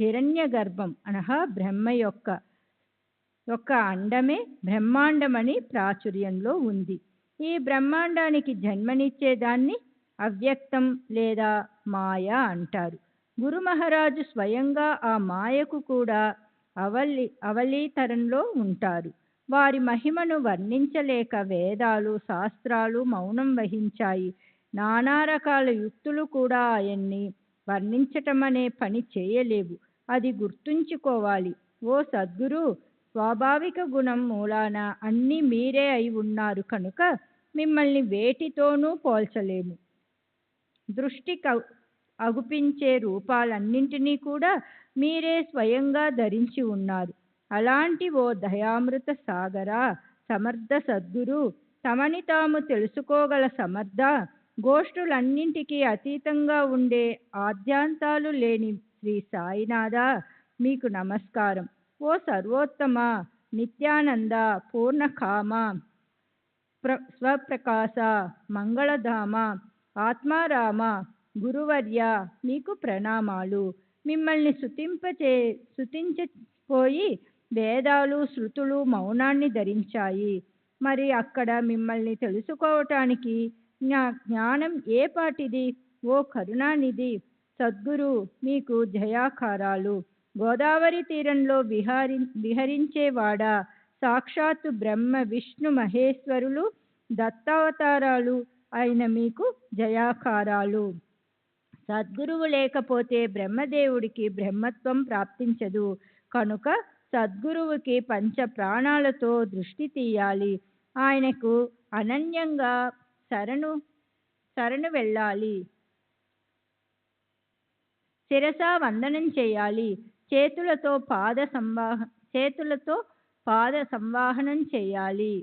హిరణ్య గర్భం అనగా బ్రహ్మ యొక్క అండమే బ్రహ్మాండమని ప్రాచుర్యంలో ఉంది. ఈ బ్రహ్మాండానికి జన్మనిచ్చేదాన్ని అవ్యక్తం లేదా మాయ అంటారు. గురు మహారాజు స్వయంగా ఆ మాయకు కూడా అవలీతరంలో ఉంటారు. వారి మహిమను వర్ణించలేక వేదాలు, శాస్త్రాలు మౌనం వహించాయి. నానా రకాల యుక్తులు కూడా ఆయన్ని వర్ణించటమనే పని చేయలేవు. అది గుర్తుంచుకోవాలి. ఓ సద్గురు, స్వాభావిక గుణం మూలాన అన్నీ మీరే అయి ఉన్నారు కనుక మిమ్మల్ని వేటితోనూ పోల్చలేము. దృష్టి అగుపించే రూపాలన్నింటినీ కూడా మీరే స్వయంగా ధరించి ఉన్నారు. అలాంటి ఓ దయామృత సాగరా, సమర్థ సద్గురు, తమని తాము తెలుసుకోగల సమర్థ, గోష్ఠులన్నింటికీ అతీతంగా ఉండే ఆద్యాంతాలు లేని శ్రీ సాయినాథ, మీకు నమస్కారం. ఓ సర్వోత్తమ, నిత్యానంద, పూర్ణకామ, స్వప్రకాశ, మంగళధామ, ఆత్మారామ, గురువర్య, మీకు ప్రణామాలు. మిమ్మల్ని స్తుతించపోయి వేదాలు, శృతులు మౌనాన్ని ధరించాయి. మరి అక్కడ మిమ్మల్ని తెలుసుకోవటానికి జ్ఞానం ఏ పాటిది? ఓ కరుణానిధి సద్గురు, మీకు జయాకారాలు. గోదావరి తీరంలో విహరించేవాడా, సాక్షాత్తు బ్రహ్మ విష్ణు మహేశ్వరులు దత్తావతారాలు అయిన మీకు జయాకారాలు. సద్గురువు లేకపోతే బ్రహ్మదేవుడికి బ్రహ్మత్వం ప్రాప్తించదు. కనుక సద్గురువుకి పంచ ప్రాణాలతో దృష్టి తీయాలి. ఆయనకు అనన్యంగా శరణు వెళ్ళాలి. శిరస వందనం చేయాలి. చేతులతో పాద సంవాహనం చేయాలి.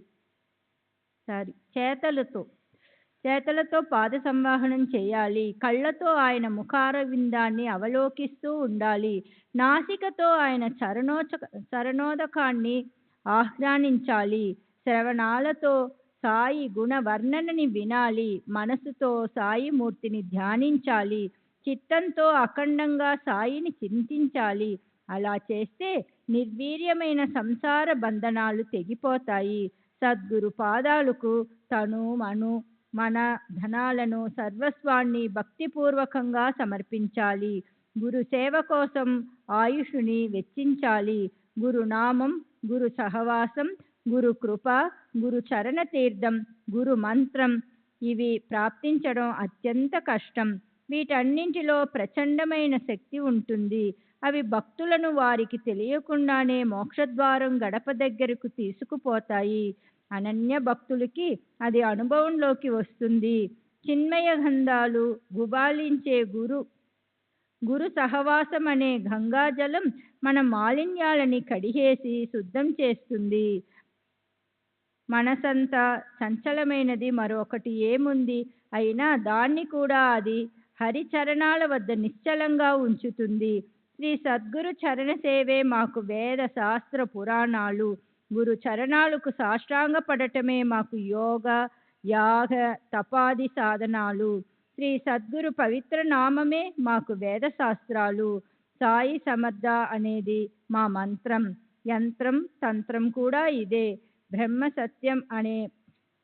చేతలతో పాద సంవాహనం చేయాలి. కళ్ళతో ఆయన ముఖారవిందాన్ని అవలోకిస్తూ ఉండాలి. నాసికతో ఆయన చరణోదకాన్ని ఆహ్వానించాలి. శ్రవణాలతో సాయి గుణ వర్ణనని వినాలి. మనసుతో సాయి మూర్తిని ధ్యానించాలి. చిత్తంతో అఖండంగా సాయిని చింతించాలి. అలా చేస్తే నిర్వీర్యమైన సంసార బంధనాలు తెగిపోతాయి. సద్గురు పాదాలకు తను, మన ధనాలను, సర్వస్వాన్ని భక్తిపూర్వకంగా సమర్పించాలి. గురు సేవ కోసం ఆయుషుని వెచ్చించాలి. గురునామం, గురు సహవాసం, గురు కృప, గురు చరణ తీర్థం, గురు మంత్రం ఇవి ప్రాప్తించడం అత్యంత కష్టం. వీటన్నింటిలో ప్రచండమైన శక్తి ఉంటుంది. అవి భక్తులను వారికి తెలియకుండానే మోక్షద్వారం గడప దగ్గరకు తీసుకుపోతాయి. అనన్య భక్తులకి అది అనుభవంలోకి వస్తుంది. చిన్మయ గంధాలు గుబాలించే గురు సహవాసం అనే గంగాజలం మన మాలిన్యాలని కడిగేసి శుద్ధం చేస్తుంది. మనసంతా చంచలమైనది మరొకటి ఏముంది? అయినా దాన్ని కూడా అది హరిచరణాల వద్ద నిశ్చలంగా ఉంచుతుంది. శ్రీ సద్గురు చరణ సేవే మాకు వేద శాస్త్ర పురాణాలు. గురు చరణాలకు సాష్టాంగ పడటమే మాకు యోగ, యాగ, తపాది సాధనాలు. శ్రీ సద్గురు పవిత్ర నామమే మాకు వేద శాస్త్రాలు. సాయి సమర్థ అనేది మా మంత్రం. యంత్రం, తంత్రం కూడా ఇదే. బ్రహ్మ సత్యం అనే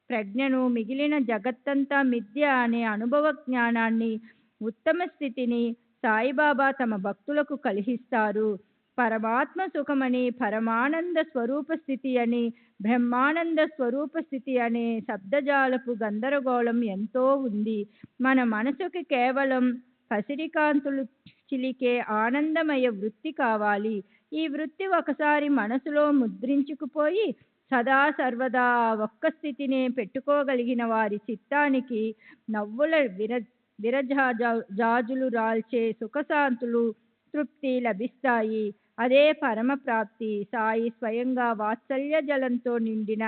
ప్రజ్ఞను, మిగిలిన జగత్తంతా మిథ్య అనే అనుభవ జ్ఞానాన్ని, ఉత్తమ స్థితిని సాయిబాబా తమ భక్తులకు కలిగిస్తారు. పరమాత్మ సుఖమని, పరమానంద స్వరూప స్థితి అని, బ్రహ్మానంద స్వరూప స్థితి అనే శబ్దజాలపు గందరగోళం ఎంతో ఉంది. మన మనసుకి కేవలం పసిడికాంతులు చిలికే ఆనందమయ వృత్తి కావాలి. ఈ వృత్తి ఒకసారి మనసులో ముద్రించుకుపోయి సదా సర్వదా ఒక్క స్థితినే పెట్టుకోగలిగిన వారి చిత్తానికి నవ్వుల విరజాజులు రాల్చే సుఖశాంతులు, తృప్తి లభిస్తాయి. అదే పరమ ప్రాప్తి. సాయి స్వయంగా వాత్సల్య జలంతో నిండిన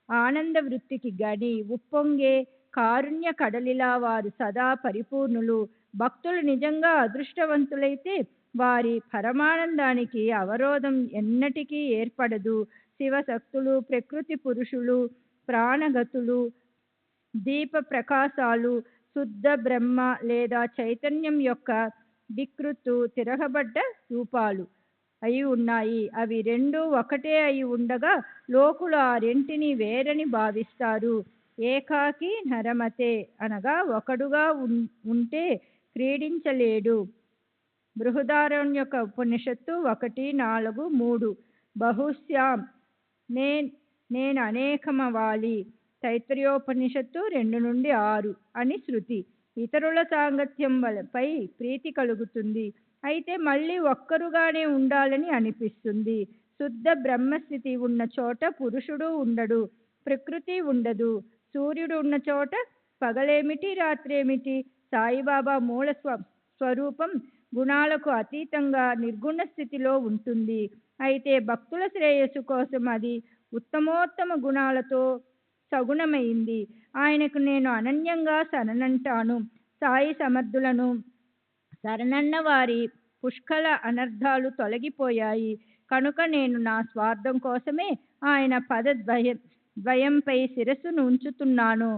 ఆనంద వృత్తికి గని ఉప్పొంగే కారుణ్య కడలిలా వారు సదా పరిపూర్ణులు. భక్తులు నిజంగా అదృష్టవంతులైతే వారి పరమానందానికి అవరోధం ఎన్నటికీ ఏర్పడదు. శివశక్తులు, ప్రకృతి పురుషులు, ప్రాణగతులు, దీప ప్రకాశాలు, శుద్ధ బ్రహ్మ లేదా చైతన్యం యొక్క వికృతు తిరగబడ్డ రూపాలు అయి ఉన్నాయి. అవి రెండు ఒకటే అయి ఉండగా లోకులు ఆ రెంటిని వేరని భావిస్తారు. ఏకాకి నరమతే అనగా ఒకడుగా ఉంటే క్రీడించలేడు. బృహదారణ్యక ఉపనిషత్తు 1:4-3. బహుశ్యాం నేను అనేకమవాలి. తైత్రయోపనిషత్తు 2-6 అని శృతి. ఇతరుల సాంగత్యం పై ప్రీతి కలుగుతుంది, అయితే మళ్ళీ ఒక్కరుగానే ఉండాలని అనిపిస్తుంది. శుద్ధ బ్రహ్మస్థితి ఉన్న చోట పురుషుడు ఉండడు, ప్రకృతి ఉండదు. సూర్యుడు ఉన్న చోట పగలేమిటి రాత్రేమిటి? సాయిబాబా మూల స్వరూపం గుణాలకు అతీతంగా నిర్గుణ స్థితిలో ఉంటుంది. అయితే భక్తుల శ్రేయస్సు కోసం అది ఉత్తమోత్తమ గుణాలతో సగుణమైంది. ఆయనకు నేను అనన్యంగా శరణంటాను. సాయి సమర్థులను శరణన్న వారి పుష్కల అనర్థాలు తొలగిపోయాయి కనుక నేను నా స్వార్థం కోసమే ఆయన ద్వయంపై శిరస్సును ఉంచుతున్నాను.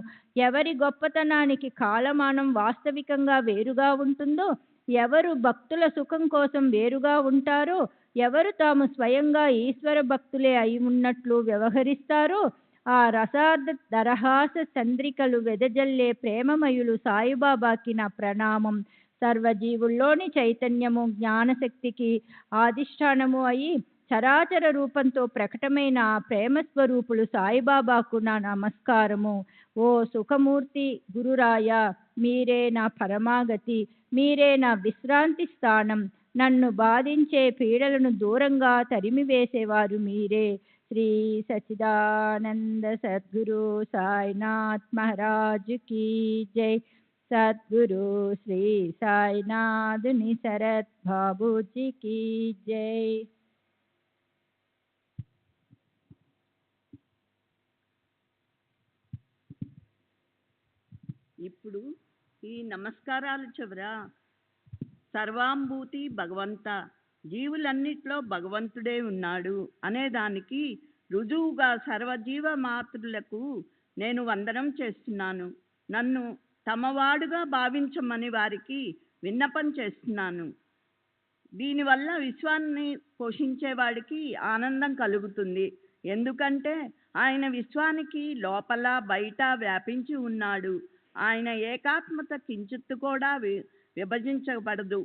ఎవరి గొప్పతనానికి కాలమానం వాస్తవికంగా వేరుగా ఉంటుందో, ఎవరు భక్తుల సుఖం కోసం వేరుగా ఉంటారో, ఎవరు తాము స్వయంగా ఈశ్వర భక్తులే అయి ఉన్నట్లు వ్యవహరిస్తారో, ఆ రసార్థ దరహాస చంద్రికలు వెదజల్లే ప్రేమమయులు సాయిబాబాకి నా ప్రణామం. సర్వజీవుల్లోని చైతన్యము జ్ఞానశక్తికి ఆధిష్టానము అయి చరాచర రూపంతో ప్రకటమైన ఆ ప్రేమస్వరూపులు సాయిబాబాకు నా నమస్కారము. ఓ సుఖమూర్తి గురురాయ, మీరే నా పరమాగతి, మీరే నా విశ్రాంతి స్థానం. నన్ను బాధించే పీడలను దూరంగా తరిమివేసేవారు మీరే. శ్రీ సచ్చిదానంద సద్గురు సాయినాథ్ మహారాజ్ కీ జై. సద్గురు శ్రీ సాయినాథుని శరత్ బాబూజీ కీ జై. ఇప్పుడు ఈ నమస్కారాలు చివర సర్వాంభూతి భగవంత, జీవులన్నిట్లో భగవంతుడే ఉన్నాడు అనేదానికి రుజువుగా సర్వజీవ మాతృలకు నేను వందనం చేస్తున్నాను. నన్ను తమవాడుగా భావించమని వారికి విన్నపం చేస్తున్నాను. దీనివల్ల విశ్వాన్ని పోషించేవాడికి ఆనందం కలుగుతుంది. ఎందుకంటే ఆయన విశ్వానికి లోపల బయట వ్యాపించి ఉన్నాడు. ఆయన ఏకాత్మత కించిత్తు కూడా విభజించబడదు.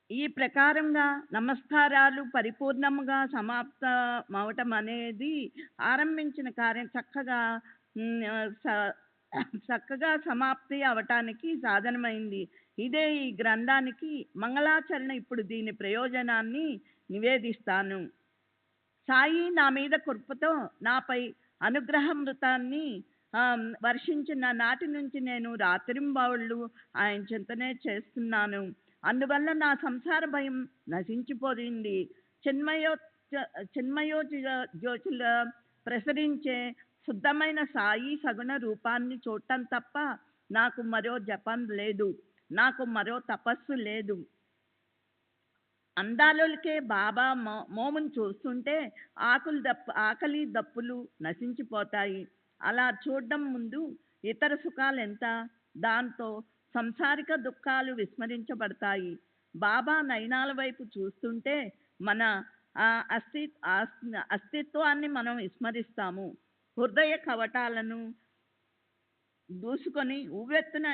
ఈ ప్రకారంగా నమస్కారాలు పరిపూర్ణముగా సమాప్తమవటం అనేది ఆరంభించిన కార్యం చక్కగా సమాప్తి అవటానికి సాధనమైంది. ఇదే ఈ గ్రంథానికి మంగళాచరణ. ఇప్పుడు దీని ప్రయోజనాన్ని నివేదిస్తాను. సాయి నా మీద కృపతో నాపై అనుగ్రహమృతాన్ని వర్షించిన నాటి నుంచి నేను రాత్రింబవళ్ళు ఆయన చింతనే చేస్తున్నాను. అందువల్ల నా సంసార భయం నశించిపోయింది. జ్యోతుల ప్రసరించే శుద్ధమైన సాయి సగుణ రూపాన్ని చూడటం తప్ప నాకు మరో జపం లేదు, నాకు మరో తపస్సు లేదు. అందాలకే బాబా మోమును చూస్తుంటే ఆకలి దప్పులు నశించిపోతాయి. అలా చూడడం ముందు ఇతర సుఖాలు ఎంత, దాంతో సంసారిక దుఃఖాలు విస్మరించబడతాయి. బాబా నయనాల వైపు చూస్తుంటే మన అస్తిత్వాన్ని మనం విస్మరిస్తాము. హృదయ కవటాలను దూసుకొని ఉవ్వెత్తున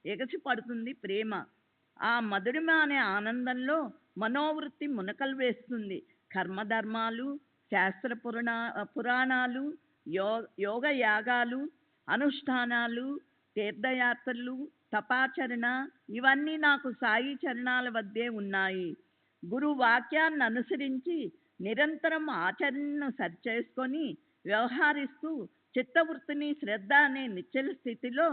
ఎగసిపడుతుంది ప్రేమ. ఆ మధురిమ అనే ఆనందంలో మనోవృత్తి మునకలు వేస్తుంది. కర్మధర్మాలు, శాస్త్ర పురాణాలు, యోగ యాగాలు, అనుష్ఠానాలు, తీర్థయాత్రలు, తపాచరణ ఇవన్నీ నాకు సాయి చరణాల వద్దే ఉన్నాయి. గురు వాక్యాన్ని అనుసరించి నిరంతరం ఆచరణను సరిచేసుకొని వ్యవహరిస్తూ చిత్తవృత్తిని శ్రద్ధ అనే నిశ్చల స్థితిలో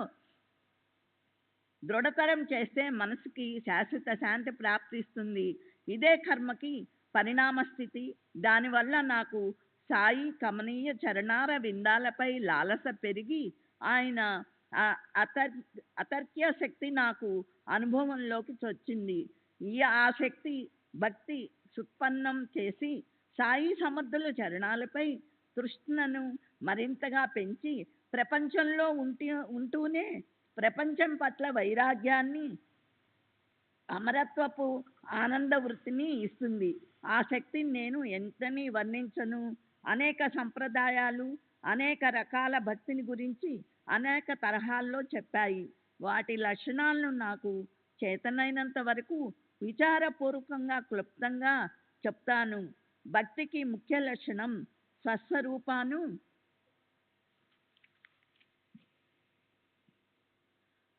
దృఢతరం చేస్తే మనసుకి శాశ్వత శాంతి ప్రాప్తిస్తుంది. ఇదే కర్మకి పరిణామ స్థితి. దానివల్ల నాకు సాయి కమనీయ చరణార విందాలపై లాలస పెరిగి ఆయన అతర్క్య శక్తి నాకు అనుభవంలోకి వచ్చింది. ఆ శక్తి భక్తి సుత్పన్నం చేసి సాయి సముద్రుల చరణాలపై తృష్ణను మరింతగా పెంచి ప్రపంచంలో ఉంటూనే ప్రపంచం పట్ల వైరాగ్యాన్ని, అమరత్వపు ఆనంద వృత్తిని ఇస్తుంది. ఆ శక్తిని నేను ఎంతని వర్ణించను. అనేక సంప్రదాయాలు అనేక రకాల భక్తిని గురించి అనేక తరహాల్లో చెప్పాయి. వాటి లక్షణాలను నాకు చేతనైనంత వరకు విచారపూర్వకంగా క్లుప్తంగా చెప్తాను. భక్తికి ముఖ్య లక్షణం స్వస్వరూపాను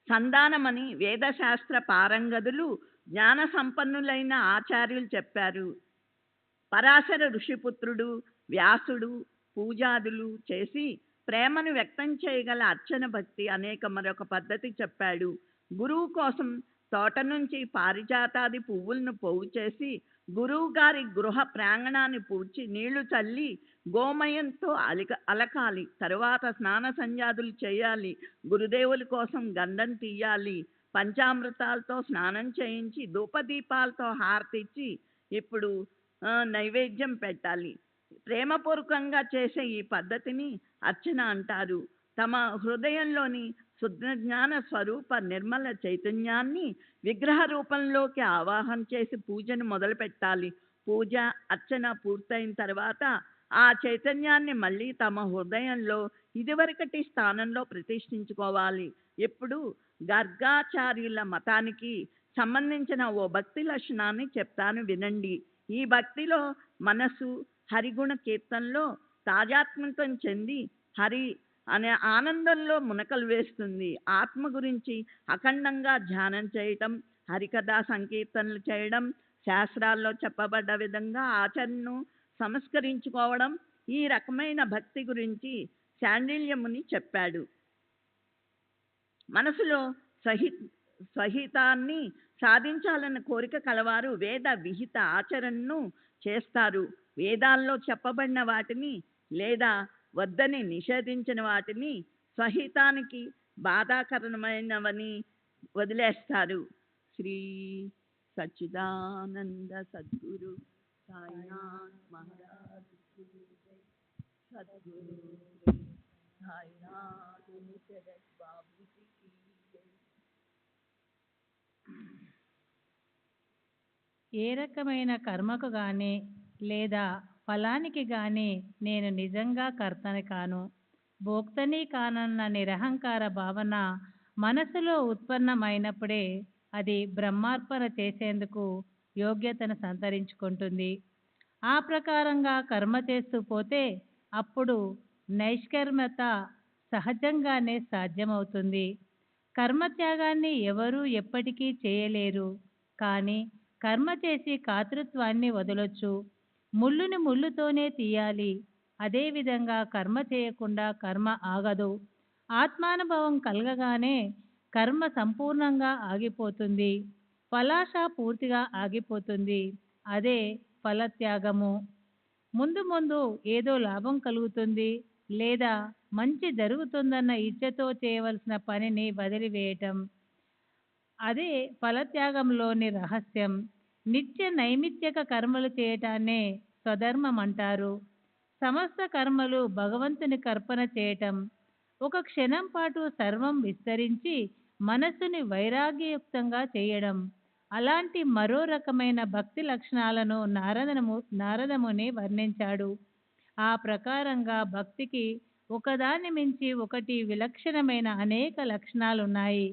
సంధానమని వేదశాస్త్ర పారంగదులు జ్ఞాన సంపన్నులైన ఆచార్యులు చెప్పారు. పరాశర ఋషిపుత్రుడు వ్యాసుడు పూజాదులు చేసి ప్రేమను వ్యక్తం చేయగల అర్చన భక్తి అనేక మరొక పద్ధతి చెప్పాడు. గురువు కోసం తోట నుంచి పారిజాతాది పువ్వులను పోగు చేసి గురువు గారి గృహ ప్రాంగణాన్ని పూడ్చి నీళ్లు చల్లి గోమయంతో అలకాలి. తరువాత స్నాన సంధ్యాదులు చేయాలి. గురుదేవుల కోసం గంధం తీయాలి. పంచామృతాలతో స్నానం చేయించి ధూపదీపాలతో హారతిచ్చి ఇప్పుడు నైవేద్యం పెట్టాలి. ప్రేమపూర్వకంగా చేసే ఈ పద్ధతిని అర్చన అంటారు. తమ హృదయంలోని శుద్ధ జ్ఞాన స్వరూప నిర్మల చైతన్యాన్ని విగ్రహ రూపంలోకి ఆవాహన చేసి పూజను మొదలు పెట్టాలి. పూజ అర్చన పూర్తయిన తర్వాత ఆ చైతన్యాన్ని మళ్ళీ తమ హృదయంలో ఇదివరకటి స్థానంలో ప్రతిష్ఠించుకోవాలి. ఇప్పుడు గర్గాచార్యుల మతానికి సంబంధించిన ఓ భక్తి లక్షణాన్ని చెప్తాను వినండి. ఈ భక్తిలో మనసు హరిగుణ కీర్తనలో తాజాత్మికం చెంది హరి అనే ఆనందంలో మునకలు వేస్తుంది. ఆత్మ గురించి అఖండంగా ధ్యానం చేయటం, హరికథా సంకీర్తనలు చేయడం, శాస్త్రాల్లో చెప్పబడ్డ విధంగా ఆచరణను సంస్కరించుకోవడం, ఈ రకమైన భక్తి గురించి శాండిల్యముని చెప్పాడు. మనసులో సహితాన్ని సాధించాలన్న కోరిక కలవారు వేద విహిత ఆచరణను చేస్తారు. వేదాల్లో చెప్పబడిన వాటిని లేదా వద్దని నిషేధించిన వాటిని స్వహితానికి బాధాకరమైనవని వదిలేస్తారు. శ్రీ సచ్చిదానంద సద్గురు సాయినాథ్ మహారాజ్ సద్గురు సాయినాథ్ శరత్ బాబూజీ కీ జై. ఏ రకమైన కర్మకు గాని లేదా ఫలానికి గాని నేను నిజంగా కర్తని కాను, భోక్తని కానన్న నిరహంకార భావన మనసులో ఉత్పన్నమైనప్పుడే అది బ్రహ్మార్పణ చేసేందుకు యోగ్యతను సంతరించుకుంటుంది. ఆ ప్రకారంగా కర్మ చేస్తూ పోతే అప్పుడు నైష్కర్మ్యత సహజంగానే సాధ్యమవుతుంది. కర్మత్యాగాన్ని ఎవరూ ఎప్పటికీ చేయలేరు, కానీ కర్మ చేసి కాతృత్వాన్ని వదలొచ్చు. ముళ్ళుని ముళ్ళుతోనే తీయాలి. అదేవిధంగా కర్మ చేయకుండా కర్మ ఆగదు. ఆత్మానుభవం కలగగానే కర్మ సంపూర్ణంగా ఆగిపోతుంది. ఫలాశ పూర్తిగా ఆగిపోతుంది. అదే ఫలత్యాగము. ముందు ముందు ఏదో లాభం కలుగుతుంది లేదా మంచి జరుగుతుందన్న ఇచ్చతో చేయవలసిన పనిని వదిలివేయటం, అదే ఫలత్యాగంలోని రహస్యం. నిత్య నైమిత్తిక కర్మలు చేయటాన్నే స్వధర్మం అంటారు. సమస్త కర్మలు భగవంతుని కర్పణ చేయటం. ఒక క్షణం పాటు సర్వం విస్తరించి మనస్సుని వైరాగ్యయుక్తంగా చేయడం. అలాంటి మరో రకమైన భక్తి లక్షణాలను నారదముని వర్ణించాడు. ఆ ప్రకారంగా భక్తికి ఒకదాని మించి ఒకటి విలక్షణమైన అనేక లక్షణాలున్నాయి.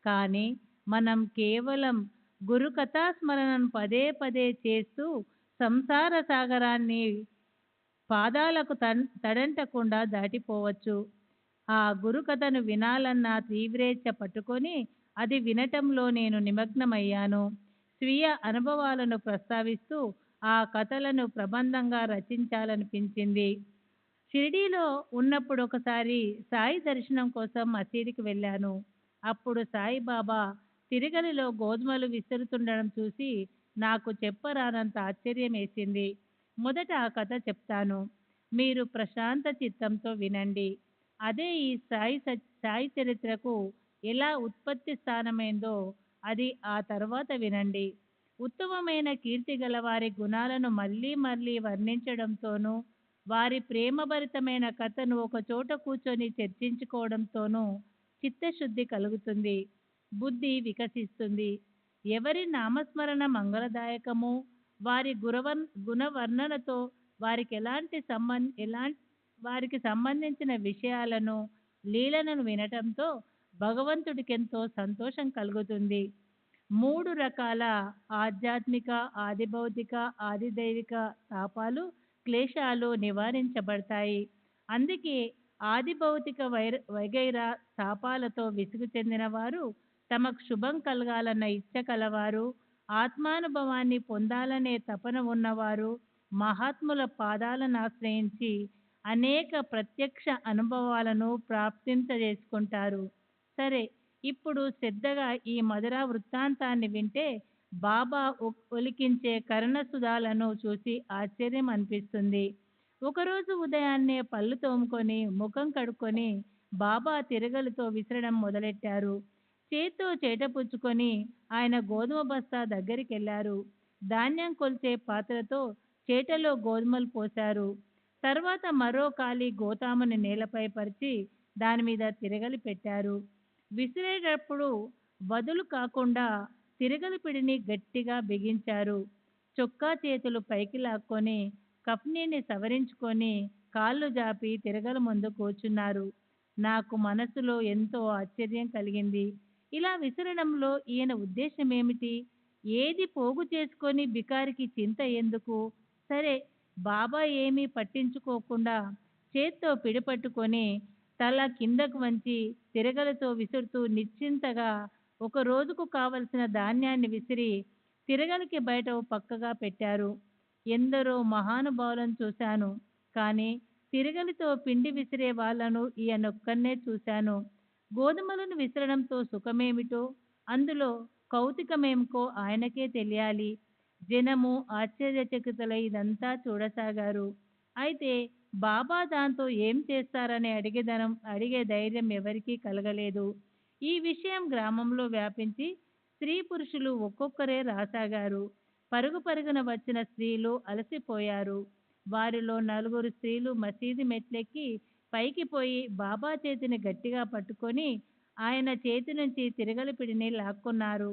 కానీ మనం కేవలం గురు కథాస్మరణను పదే పదే చేస్తూ సంసార సాగరాన్ని పాదాలకు తడంటకుండా దాటిపోవచ్చు. ఆ గురు కథను వినాలన్న తీవ్రేచ్ఛ పట్టుకొని అది వినటంలో నేను నిమగ్నమయ్యాను. స్వీయ అనుభవాలను ప్రస్తావిస్తూ ఆ కథలను ప్రబంధంగా రచించాలనిపించింది. షిరిడీలో ఉన్నప్పుడు ఒకసారి సాయి దర్శనం కోసం మసీదుకి వెళ్ళాను. అప్పుడు సాయిబాబా తిరగలిలో గోధుమలు విసురుతుండడం చూసి నాకు చెప్పరానంత ఆశ్చర్యం వేసింది. మొదట ఆ కథ చెప్తాను, మీరు ప్రశాంత చిత్తంతో వినండి. అదే ఈ సాయి చరిత్రకు ఎలా ఉత్పత్తి స్థానమైందో అది ఆ తర్వాత వినండి. ఉత్తమమైన కీర్తి గల వారి గుణాలను మళ్ళీ మళ్ళీ వర్ణించడంతోనూ వారి ప్రేమభరితమైన కథను ఒక చోట కూర్చొని చర్చించుకోవడంతోనూ చిత్తశుద్ధి కలుగుతుంది, బుద్ధి వికసిస్తుంది. ఎవరి నామస్మరణ మంగళదాయకమో వారి గుణవర్ణనతో వారికి సంబంధించిన విషయాలను లీలలను వినటంతో భగవంతుడికెంతో సంతోషం కలుగుతుంది. 3 రకాల ఆధ్యాత్మిక, ఆదిభౌతిక, ఆదిదైవిక తాపాలు, క్లేశాలు నివారించబడతాయి. అందుకే ఆదిభౌతిక వగైరా తాపాలతో విసుగు చెందిన వారు, తమకు శుభం కలగాలన్న ఇచ్చ కలవారు, ఆత్మానుభవాన్ని పొందాలనే తపన ఉన్నవారు మహాత్ముల పాదాలను ఆశ్రయించి అనేక ప్రత్యక్ష అనుభవాలను ప్రాప్తింపజేసుకుంటారు. సరే, ఇప్పుడు శ్రద్ధగా ఈ మధుర వృత్తాంతాన్ని వింటే బాబా ఒలికించే కరుణసుధాలను చూసి ఆశ్చర్యం అనిపిస్తుంది. ఒకరోజు ఉదయాన్నే పళ్ళు తోముకొని ముఖం కడుక్కొని బాబా తిరగలితో విసరడం మొదలెట్టారు. చేత్తో చేటపుచ్చుకొని ఆయన గోధుమ బస్తా దగ్గరికెళ్లారు. ధాన్యం కొలిచే పాత్రతో చేటలో గోధుమలు పోశారు. తర్వాత మరో ఖాళీ గోతాముని నేలపై పరిచి దానిమీద తిరగలి పెట్టారు. విసిరేటప్పుడు వదులు కాకుండా తిరగలి పిడిని గట్టిగా బిగించారు. చొక్కా చేతులు పైకి లాక్కొని కఫ్నీని సవరించుకొని కాళ్ళు జాపి తిరగల ముందు కూర్చున్నారు. నాకు మనసులో ఎంతో ఆశ్చర్యం కలిగింది. ఇలా విసరడంలో ఈయన ఉద్దేశం ఏమిటి? ఏది పోగు చేసుకొని బికారికి చింత ఎందుకు? సరే, బాబా ఏమీ పట్టించుకోకుండా చేత్తో పిడిపట్టుకొని తల కిందకు వంచి తిరగలతో విసురుతూ నిశ్చింతగా ఒక రోజుకు కావలసిన ధాన్యాన్ని విసిరి తిరగలికి బయట ఓ పక్కగా పెట్టారు. ఎందరో మహానుభావులను చూశాను, కానీ తిరగలితో పిండి విసిరే వాళ్లను ఈయనొక్కన్నే చూశాను. గోధుమలను విసరడంతో సుఖమేమిటో, అందులో కౌతుకమేమికో ఆయనకే తెలియాలి. జనము ఆశ్చర్యచకితులై ఇదంతా చూడసాగారు. అయితే బాబా దాంతో ఏం చేస్తారని అడిగే ధైర్యం ఎవరికీ కలగలేదు. ఈ విషయం గ్రామంలో వ్యాపించి స్త్రీ పురుషులు ఒక్కొక్కరే రాసాగారు. పరుగు పరుగున వచ్చిన స్త్రీలు అలసిపోయారు. వారిలో 4 స్త్రీలు మసీదు మెట్లెక్కి పైకి పోయి బాబా చేతిని గట్టిగా పట్టుకొని ఆయన చేతి నుంచి తిరగలి పిడిని లాక్కున్నారు.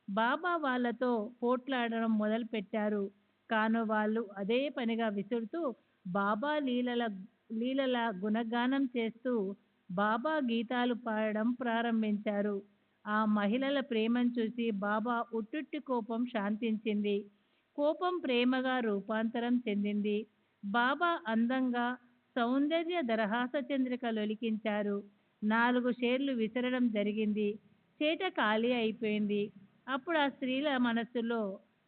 బాబా వాళ్లతో పోట్లాడడం మొదలుపెట్టారు. కాను వాళ్ళు అదే పనిగా విసురుతూ బాబా లీలల గుణగానం చేస్తూ బాబా గీతాలు పాడడం ప్రారంభించారు. ఆ మహిళల ప్రేమను చూసి బాబా ఉట్టుట్టి కోపం శాంతించింది. కోపం ప్రేమగా రూపాంతరం చెందింది. బాబా అందంగా సౌందర్య దరహాస చంద్రిక లొలికించారు. 4 షేర్లు విసరడం జరిగింది. చేట ఖాళీ అయిపోయింది. అప్పుడు ఆ స్త్రీల మనస్సులో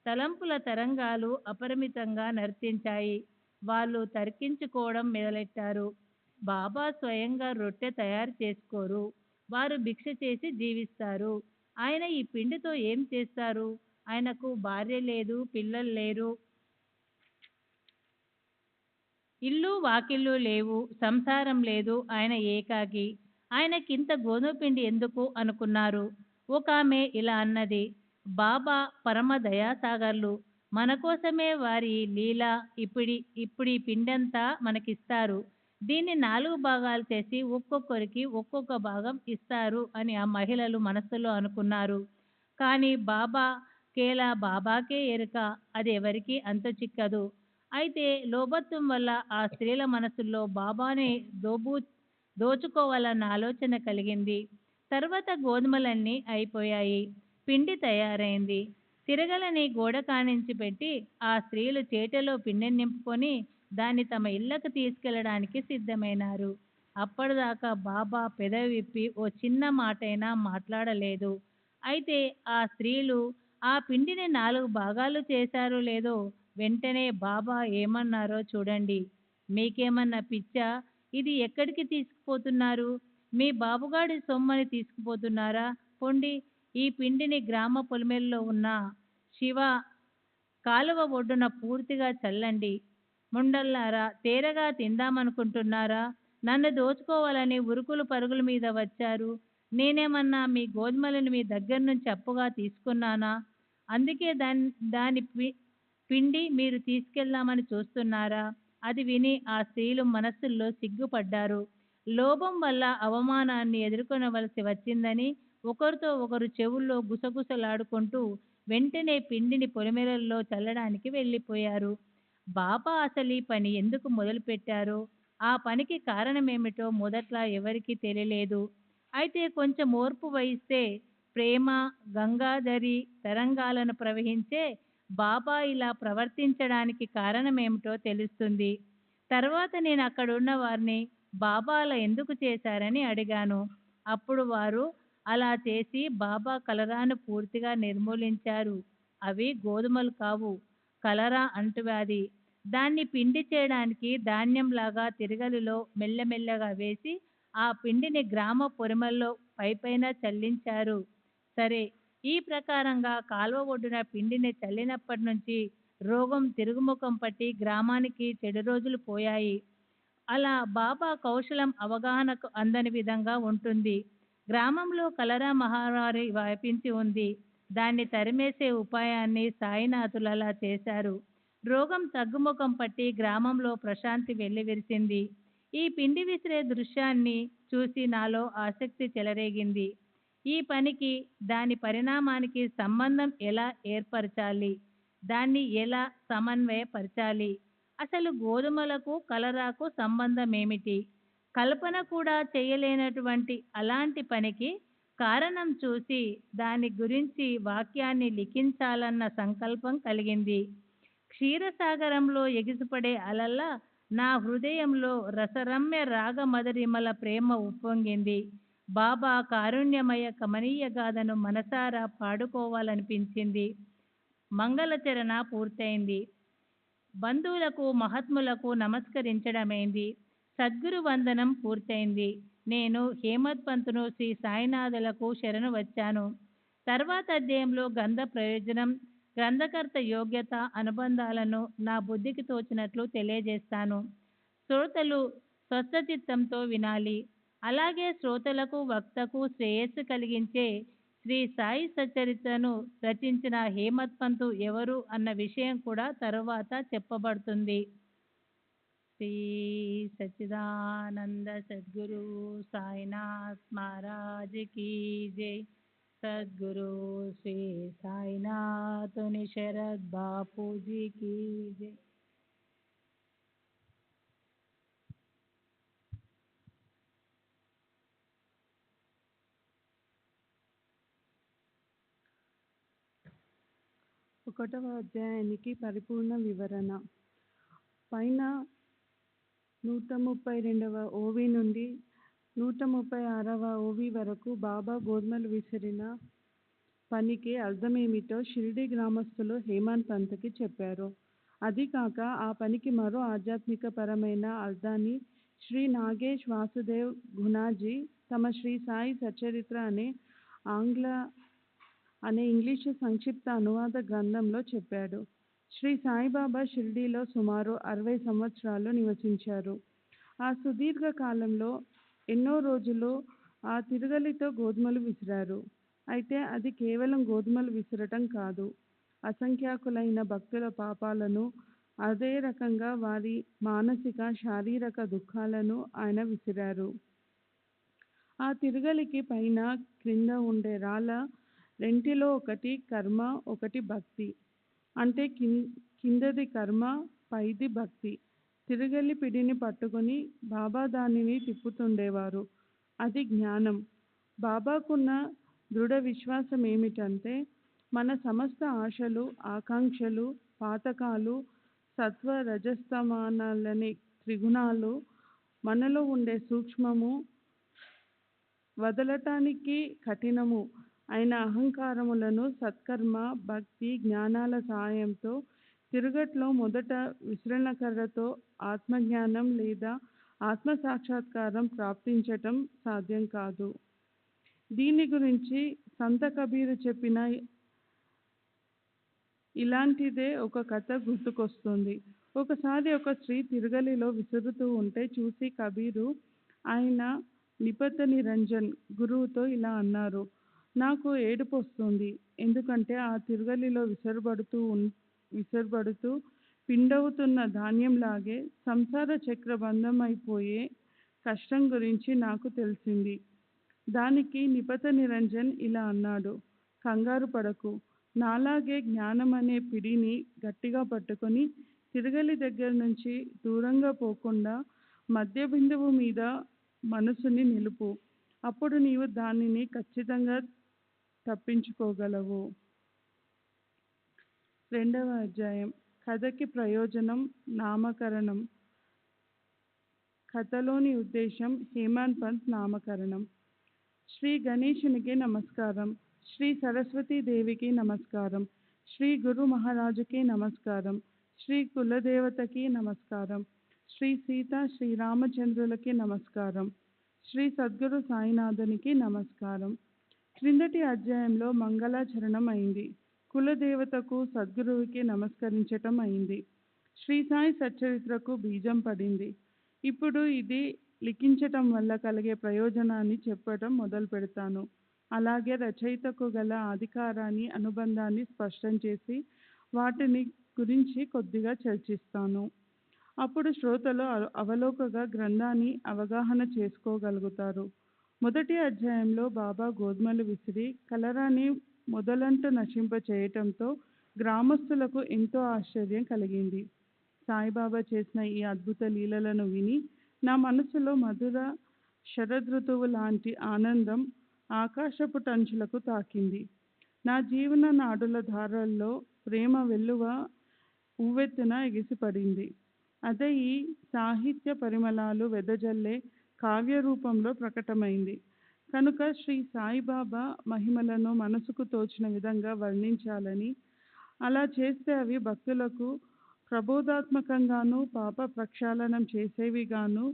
తలంపుల తరంగాలు అపరిమితంగా నర్తించాయి. వాళ్ళు తర్కించుకోవడం మొదలెట్టారు. బాబా స్వయంగా రొట్టె తయారు చేసుకోరు. వారు భిక్ష చేసి జీవిస్తారు. ఆయన ఈ పిండితో ఏం చేస్తారు? ఆయనకు భార్య లేదు, పిల్లలు లేరు, ఇల్లు వాకిళ్ళు లేవు, సంసారం లేదు. ఆయన ఏకాకి. ఆయనకింత గోధుమ పిండి ఎందుకు అనుకున్నారు. ఒక ఆమె ఇలా అన్నది, బాబా పరమ దయాసాగర్లు. మన కోసమే వారి లీల. ఇప్పుడీ పిండంతా మనకిస్తారు. దీన్ని 4 భాగాలు చేసి ఒక్కొక్కరికి ఒక్కొక్క భాగం ఇస్తారు అని ఆ మహిళలు మనస్సులో అనుకున్నారు. కానీ బాబాకే ఎరుక, అది ఎవరికీ అంతు చిక్కదు. అయితే లోభత్వం వల్ల ఆ స్త్రీల మనసుల్లో బాబాని దోచుకోవాలన్న ఆలోచన కలిగింది. తర్వాత గోధుమలన్నీ అయిపోయాయి. పిండి తయారైంది. తిరగలని గోడ కానించి పెట్టి ఆ స్త్రీలు చేటలో పిండిని నింపుకొని దాన్ని తమ ఇళ్లకు తీసుకెళ్లడానికి సిద్ధమైనారు. అప్పటిదాకా బాబా పెదవి విప్పి ఓ చిన్న మాటైనా మాట్లాడలేదు. అయితే ఆ స్త్రీలు ఆ పిండిని 4 భాగాలు చేశారో లేదో వెంటనే బాబా ఏమన్నారో చూడండి. మీకేమన్నా పిచ్చా? ఇది ఎక్కడికి తీసుకుపోతున్నారు? మీ బాబుగాడి సొమ్మని తీసుకుపోతున్నారా? పొండి, ఈ పిండిని గ్రామ పొలిమేరలో ఉన్న శివ కాలువ ఒడ్డున పూర్తిగా చల్లండి. ముండల్లారా, తేరగా తిందామనుకుంటున్నారా? నన్ను దోచుకోవాలని ఉరుకులు పరుగుల మీద వచ్చారు. నేనేమన్నా మీ గోధుమలను మీ దగ్గర నుంచి అప్పుగా తీసుకున్నానా? అందుకే దాని పిండి మీరు తీసుకెళ్దామని చూస్తున్నారా? అది విని ఆ స్త్రీలు మనస్సుల్లో సిగ్గుపడ్డారు. లోభం వల్ల అవమానాన్ని ఎదుర్కొనవలసి వచ్చిందని ఒకరితో ఒకరు చెవుల్లో గుసగుసలాడుకుంటూ వెంటనే పిండిని పొలిమేరల్లో చల్లడానికి వెళ్ళిపోయారు. బాబా అసలు ఈ పని ఎందుకు మొదలుపెట్టారో, ఆ పనికి కారణమేమిటో మొదట్లో ఎవరికీ తెలియలేదు. అయితే కొంచెం ఓర్పు వహిస్తే ప్రేమ గంగాధరి తరంగాలను ప్రవహించే బాబా ఇలా ప్రవర్తించడానికి కారణమేమిటో తెలుస్తుంది. తర్వాత నేను అక్కడున్న వారిని బాబా అలా ఎందుకు చేశారని అడిగాను. అప్పుడు వారు అలా చేసి బాబా కలరాను పూర్తిగా నిర్మూలించారు. అవి గోధుమలు కావు, కలరా అంటువ్యాధి. దాన్ని పిండి చేయడానికి ధాన్యంలాగా తిరగలిలో మెల్లమెల్లగా వేసి ఆ పిండిని గ్రామ పొరిమల్లో పైపైన చల్లించారు. సరే, ఈ ప్రకారంగా కాల్వ ఒడ్డున పిండిని చల్లినప్పటి నుంచి రోగం తిరుగుముఖం పట్టి గ్రామానికి చెడు రోజులు పోయాయి. అలా బాబా కౌశలం అవగాహనకు అందని విధంగా ఉంటుంది. గ్రామంలో కలరా మహమ్మారి వ్యాపించి ఉంది. దాన్ని తరిమేసే ఉపాయాన్ని సాయినాథులు అలా చేశారు. రోగం తగ్గుముఖం పట్టి గ్రామంలో ప్రశాంతి వెల్లివిరిసింది. ఈ పిండి విసిరే దృశ్యాన్ని చూసి నాలో ఆసక్తి చెలరేగింది. ఈ పనికి దాని పరిణామానికి సంబంధం ఎలా ఏర్పరచాలి, దాన్ని ఎలా సమన్వయపరచాలి, అసలు గోధుమలకు కలరాకు సంబంధం ఏమిటి, కల్పన కూడా చేయలేనటువంటి అలాంటి పనికి కారణం చూసి దాని గురించి వాక్యాన్ని లిఖించాలన్న సంకల్పం కలిగింది. క్షీరసాగరంలో ఎగిసిపడే అలల్లా నా హృదయంలో రసరమ్య రాగమధురిమల ప్రేమ ఉప్పొంగింది. బాబా కారుణ్యమయ కమనీయ గాథను మనసారా పాడుకోవాలనిపించింది. మంగళచరణ పూర్తయింది. బంధువులకు మహాత్ములకు నమస్కరించడమైంది. సద్గురు వందనం పూర్తయింది. నేను హేమత్ పంతును శ్రీ సాయినాథులకు శరణు వచ్చాను. తర్వాత అధ్యాయంలో గ్రంథ ప్రయోజనం, గ్రంథకర్త యోగ్యత, అనుబంధాలను నా బుద్ధికి తోచినట్లు తెలియజేస్తాను. శ్రోతలు స్వస్థచిత్తంతో వినాలి. అలాగే శ్రోతలకు వక్తకు శ్రేయస్సు కలిగించే శ్రీ సాయి సచ్చరిత్రను రచించిన హేమత్ పంతు ఎవరు అన్న విషయం కూడా తరువాత చెప్పబడుతుంది. శ్రీ సచ్చిదానంద సద్గురు సాయినాథ్ మహారాజ్ కీ జై. సద్గురు శ్రీ సాయినాథ్ శరద్ బాపూజీ కీ జై. ఒకటవ అధ్యాయానికి పరిపూర్ణ వివరణ. పైన 132వ ఓవి నుండి 136వ ఓవి వరకు బాబా గోధుమలు విసిరిన పనికి అర్థమేమిటో షిరిడి గ్రామస్తులు హేమంత్ పంత్కి చెప్పారు. అది కాక ఆ పనికి మరో ఆధ్యాత్మికపరమైన అర్థాన్ని శ్రీ నాగేష్ వాసుదేవ్ గుణాజీ తమ శ్రీ సాయి సచ్చరిత్ర అనే ఇంగ్లీషు సంక్షిప్త అనువాద గ్రంథంలో చెప్పాడు. శ్రీ సాయిబాబా షిరిడీలో సుమారు 60 సంవత్సరాలు నివసించారు. ఆ సుదీర్ఘ కాలంలో ఎన్నో రోజులు ఆ తిరగలితో గోధుమలు విసిరారు. అయితే అది కేవలం గోధుమలు విసరటం కాదు, అసంఖ్యాకులైన భక్తుల పాపాలను, అదే రకంగా వారి మానసిక శారీరక దుఃఖాలను ఆయన విసిరారు. ఆ తిరగలికి పైన క్రింద ఉండే రాళ్ళ రెంటిలో ఒకటి కర్మ, ఒకటి భక్తి. అంటే కిందది కర్మ, పైది భక్తి. తిరగలి పిడిని పట్టుకొని బాబా దానిని తిప్పుతుండేవారు. అది జ్ఞానం. బాబాకున్న దృఢ విశ్వాసం ఏమిటంటే మన సమస్త ఆశలు, ఆకాంక్షలు, పాతకాలు, సత్వ రజస్తమానాలనే త్రిగుణాలు, మనలో ఉండే సూక్ష్మము, వదలటానికి కఠినము అయిన అహంకారములను సత్కర్మ, భక్తి, జ్ఞానాల సహాయంతో తిరుగట్లో మొదట విసరణకర్రతో ఆత్మజ్ఞానం లేదా ఆత్మసాక్షాత్కారం ప్రాప్తించటం సాధ్యం కాదు. దీని గురించి సంత కబీరు చెప్పిన ఇలాంటిదే ఒక కథ గుర్తుకొస్తుంది. ఒకసారి ఒక స్త్రీ తిరగలిలో విసురుతూ ఉంటే చూసి కబీరు ఆయన నిపత నిరంజన్ గురువుతో ఇలా అన్నారు: నాకు ఏడుపు వస్తుంది. ఎందుకంటే ఆ తిరుగలిలో విసరబడుతూ పిండవుతున్న ధాన్యంలాగే సంసార చక్ర బంధమైపోయే కష్టం గురించి నాకు తెలిసింది. దానికి నిపత నిరంజన్ ఇలా అన్నాడు: కంగారు పడకు. నాలాగే జ్ఞానం అనే పిడిని గట్టిగా పట్టుకొని తిరగలి దగ్గర నుంచి దూరంగా పోకుండా మధ్య బిందువు మీద మనసుని నిలుపు. అప్పుడు నీవు దానిని ఖచ్చితంగా తప్పించుకోగలవు. 2వ అధ్యాయం. కథకి ప్రయోజనం, నామకరణం. కథలోని ఉద్దేశం హేమాన్ పంత్ నామకరణం. శ్రీ గణేశునికి నమస్కారం. శ్రీ సరస్వతీ దేవికి నమస్కారం. శ్రీ గురు మహారాజుకి నమస్కారం. శ్రీ కులదేవతకి నమస్కారం. శ్రీ సీత శ్రీరామచంద్రులకి నమస్కారం. శ్రీ సద్గురు సాయినాథునికి నమస్కారం. క్రిందటి అధ్యాయంలో మంగళాచరణం అయింది. కులదేవతకు సద్గురువుకి నమస్కరించటం అయింది. శ్రీ సాయి సచ్చరిత్రకు బీజం పడింది. ఇప్పుడు ఇది లిఖించటం వల్ల కలిగే ప్రయోజనాన్ని చెప్పటం మొదలు పెడతాను. అలాగే రచయితకు గల అధికారాన్ని, అనుబంధాన్ని స్పష్టం చేసి వాటిని గురించి కొద్దిగా చర్చిస్తాను. అప్పుడు శ్రోతలు అవలోకగా గ్రంథాన్ని అవగాహన చేసుకోగలుగుతారు. మొదటి అధ్యాయంలో బాబా గోధుమలు విసిరి కలరాని మొదలంటూ నశింప చేయటంతో గ్రామస్తులకు ఎంతో ఆశ్చర్యం కలిగింది. సాయిబాబా చేసిన ఈ అద్భుత లీలలను విని నా మనసులో మధుర శరదృతువు లాంటి ఆనందం ఆకాశపు టంచులకు తాకింది. నా జీవన నాడుల ధారల్లో ప్రేమ వెల్లువ ఉవ్వెత్తున ఎగిసిపడింది. అదే ఈ సాహిత్య పరిమళాలు వెదజల్లే కావ్య రూపంలో ప్రకటమైంది. కనుక శ్రీ సాయిబాబా మహిమలను మనసుకు తోచిన విధంగా వర్ణించాలని, అలా చేస్తే అవి భక్తులకు ప్రబోధాత్మకంగాను పాప ప్రక్షాళనం చేసేవిగాను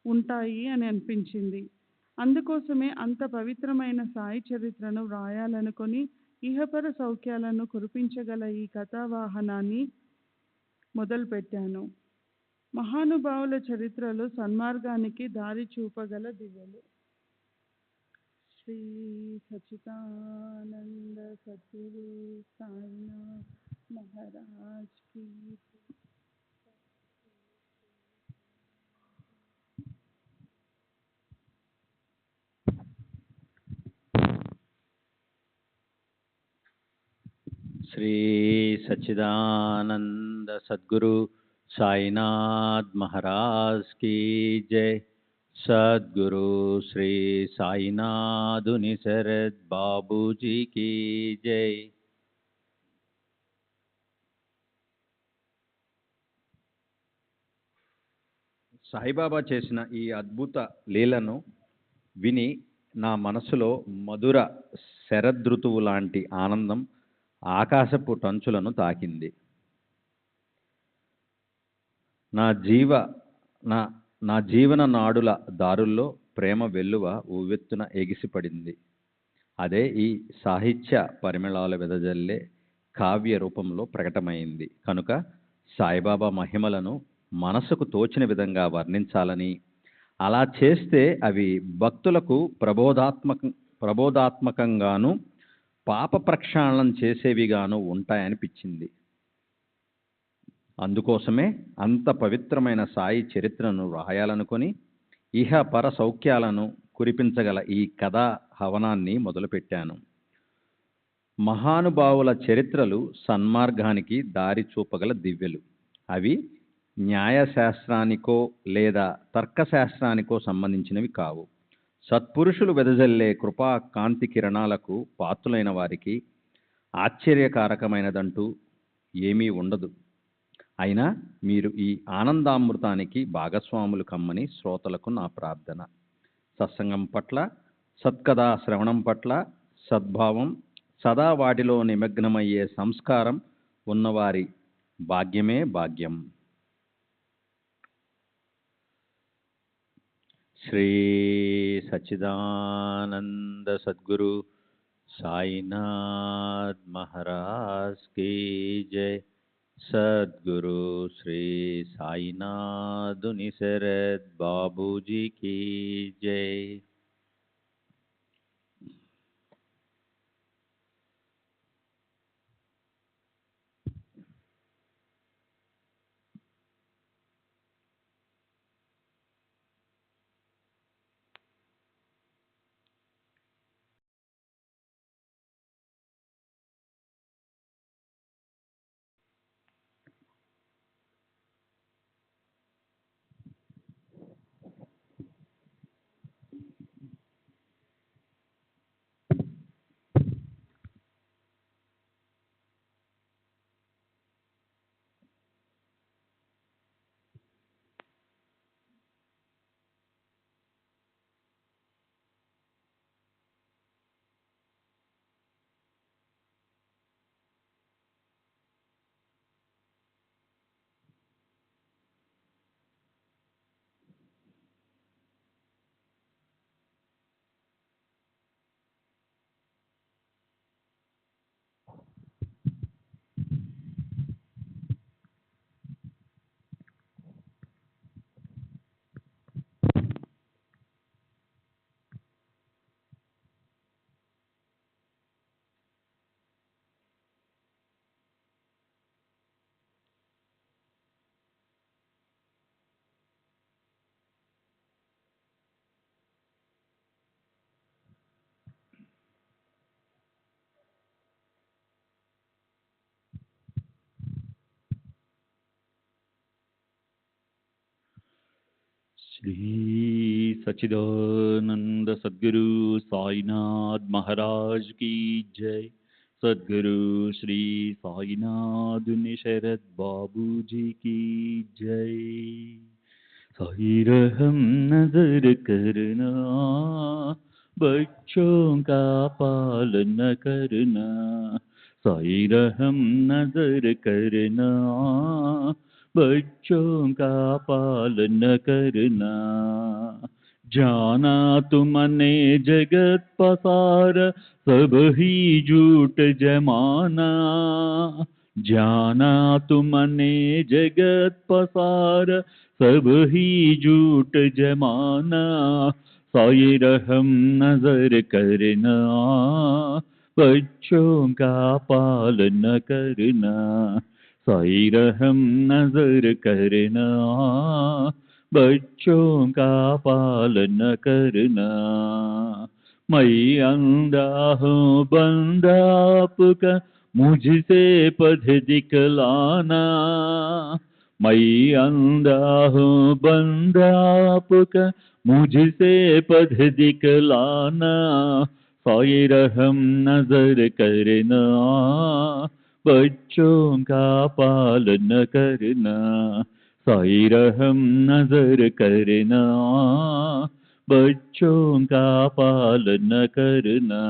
ఉంటాయి అని అనిపించింది. అందుకోసమే అంత పవిత్రమైన సాయి చరిత్రను వ్రాయాలనుకొని ఇహపర సౌఖ్యాలను కురిపించగల ఈ కథావాహనాన్ని మొదలుపెట్టాను. మహానుభావుల చరిత్రలు సన్మార్గానికి దారి చూపగల దివ్యలు. శ్రీ సచ్చిదానంద సద్గురు సాయినాథ్ మహారాజ్ की శ్రీ సచ్చిదానంద సద్గురు సాయినాథ్ మహారాజ్ की जय. सद्गुरु श्री साईनाथुनि शरद बाबूजी की जय. సాయిబాబా చేసిన ఈ అద్భుత లీలను విని నా మనసులో మధుర శరదృతువు లాంటి ఆనందం ఆకాశపు టంచులను తాకింది. నా జీవన నాడుల దారుల్లో ప్రేమ వెల్లువ ఉవ్వెత్తున ఎగిసిపడింది. అదే ఈ సాహిత్య పరిమళాలు వెదజల్లే కావ్య రూపంలో ప్రకటమైంది. కనుక సాయిబాబా మహిమలను మనసుకు తోచిన విధంగా వర్ణించాలని, అలా చేస్తే అవి భక్తులకు ప్రబోధాత్మకంగాను పాప ప్రక్షాళనం చేసేవిగాను ఉంటాయనిపించింది. అందుకోసమే అంత పవిత్రమైన సాయి చరిత్రను రాయాలనుకొని ఇహ పర సౌఖ్యాలను కురిపించగల ఈ కథా హవనాన్ని మొదలుపెట్టాను. మహానుభావుల చరిత్రలు సన్మార్గానికి దారి చూపగల దివ్యలు. అవి న్యాయశాస్త్రానికో లేదా తర్కశాస్త్రానికో సంబంధించినవి కావు. సత్పురుషులు వెదజల్లే కృపా కాంతి కిరణాలకు పాత్రులైన వారికి ఆశ్చర్యకారకమైనదంటూ ఏమీ ఉండదు. అయినా మీరు ఈ ఆనందామృతానికి భాగస్వాములు కమ్మని శ్రోతలకు నా ప్రార్థన. సత్సంగం పట్ల, సత్కథా శ్రవణం పట్ల సద్భావం, సదా వాటిలో నిమగ్నమయ్యే సంస్కారం ఉన్నవారి భాగ్యమే భాగ్యం. శ్రీ సచ్చిదానంద సద్గురు సాయినాథ్ మహారాజ్ की जय. सद्गुरु श्री साईनाथुनि शरद बाबूजी की जय. श्री सच्चिदानंद सद्गुरु साईनाथ महाराज की जय। सद्गुरु श्री साईनाथ शरद बाबू जी की जय। साई रहम नजर करना, बच्चों का पालन करना। साई रहम नजर करना, बच्चों का पालन करना। जाना तुमने जगत पसार, सब ही झूठ जमाना। जाना तुमने जगत पसार, सब ही झूठ जमाना। साई रहम नजर करना, बच्चों का पालन करना। साई रहम नजर करना, बच्चों का पालन करना। मैं अंधा हूँ बंदा आपका, मुझसे पथ दिखलाना। मैं अंधा हूँ बंदा आपका, मुझसे पथ दिखलाना। साई रहम नजर करना, बच्चों का पालन करना। साई रहम नजर करना, बच्चों का पालन करना।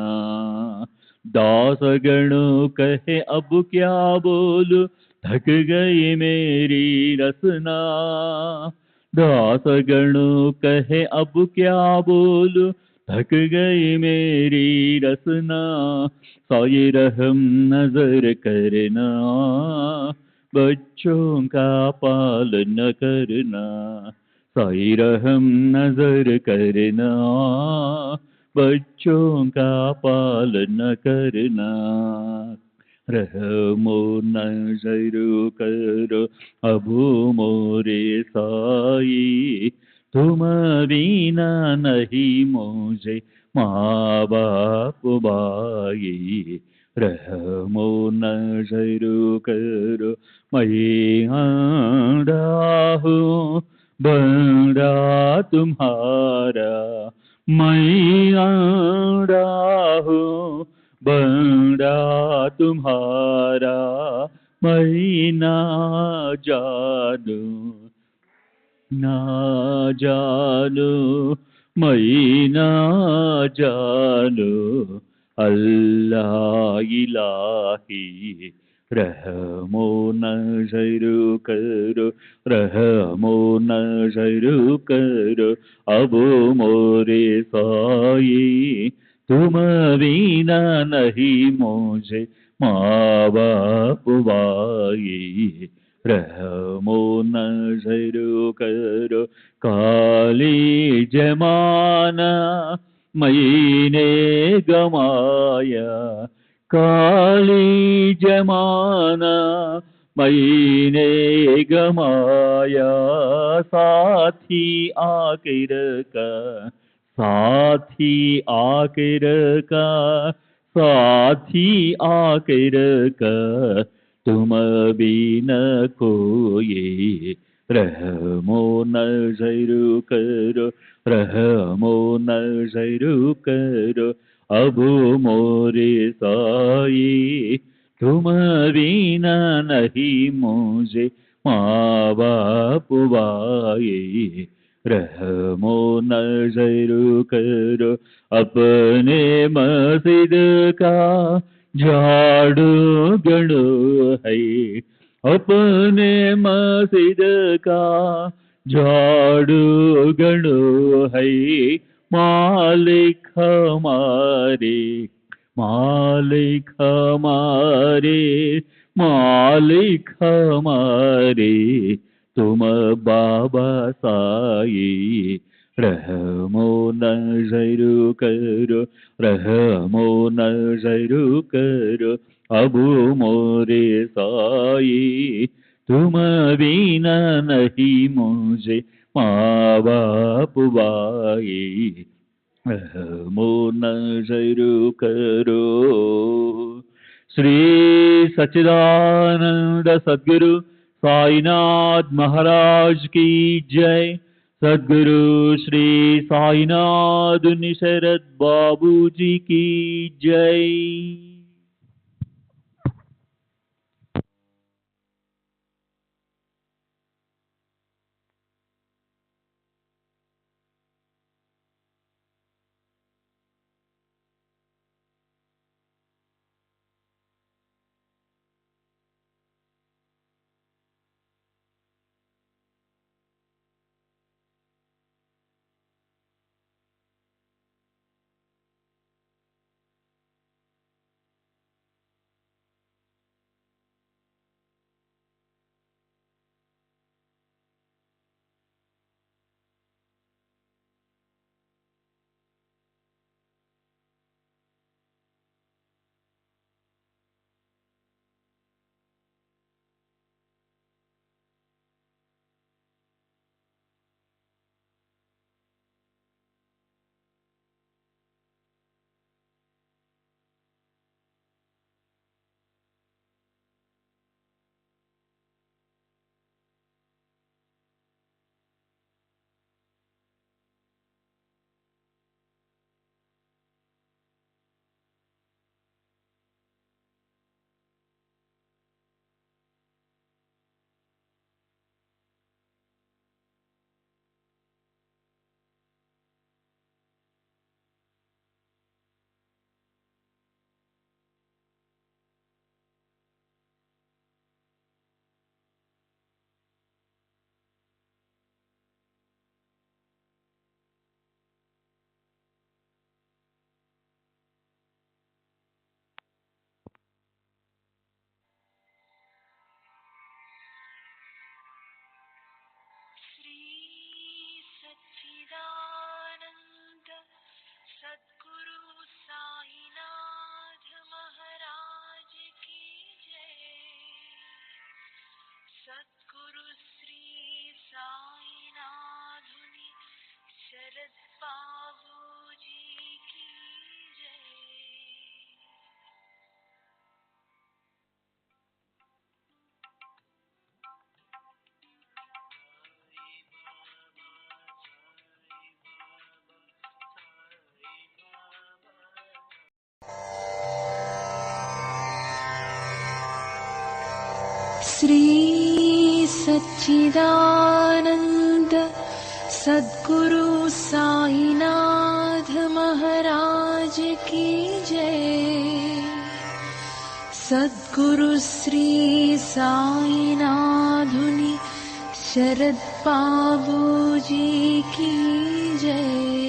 दास गणों कहे अब क्या बोलूं, थक गई मेरी रसना। दास गणों कहे अब क्या बोलूं, थक गई मेरी रसना। साई रहम नजर करना, बच्चों का पालन करना। साई रहम नजर करना, बच्चों का पालन करना। रहमो नजर करो अबू मोरे साई, तुम बिना नहीं मुझे माँ बाप भाई। रहमो नजर करो मैं आंधा हूँ बंदा तुम्हारा। मैं आंधा हूँ बंदा तुम्हारा, मैं ना जानू ना जानू, मैं ना जानू अल्लाह इलाही। रहमो नजर करो, रहमो नजर करो अब मोरे साई। तुम बिना नहीं मुझे माँ बाप भाई। रहमो नजर करो काली जमाना, मैंने गमाया। काली जमाना मैंने गमाया, साथी आखिर का साथी आखिर का साथी आखिर का, तुम बिन कोई। रहमो नजर करो, रहमो नजर करो अब मोरे साई। तुम बिना नहीं मुझे माँ बाप भाई। रहमो नजर करो अपने मस्जिद का झाड़ू गणो है। अपने मस्जिद का झाड़ू गणो है। मालिक हमारे मालिक हमारे मालिक हमारे, तुम बाबा साई। रहमो नजर करो, रहमो नजर करो अबू मोरे साई। तुम बिना नहीं मुझे माँ बाप भाई। रहमो नजर करो। श्री सच्चिदानंद सद्गुरु साईनाथ महाराज की जय। सद्गुरु श्री साईनाथुनि शरद बाबूजी की जय। सच्चिदानंद सद्गुरु साईनाथ महाराज की जय। सद्गुरु श्री साईनाथुनि शरद बाबूजी की जय। श्री सच्चिदानंद सद्गुरु साईनाथ महाराज की जय। सद्गुरु श्री साईनाथुनि शरद बाबूजी की जय।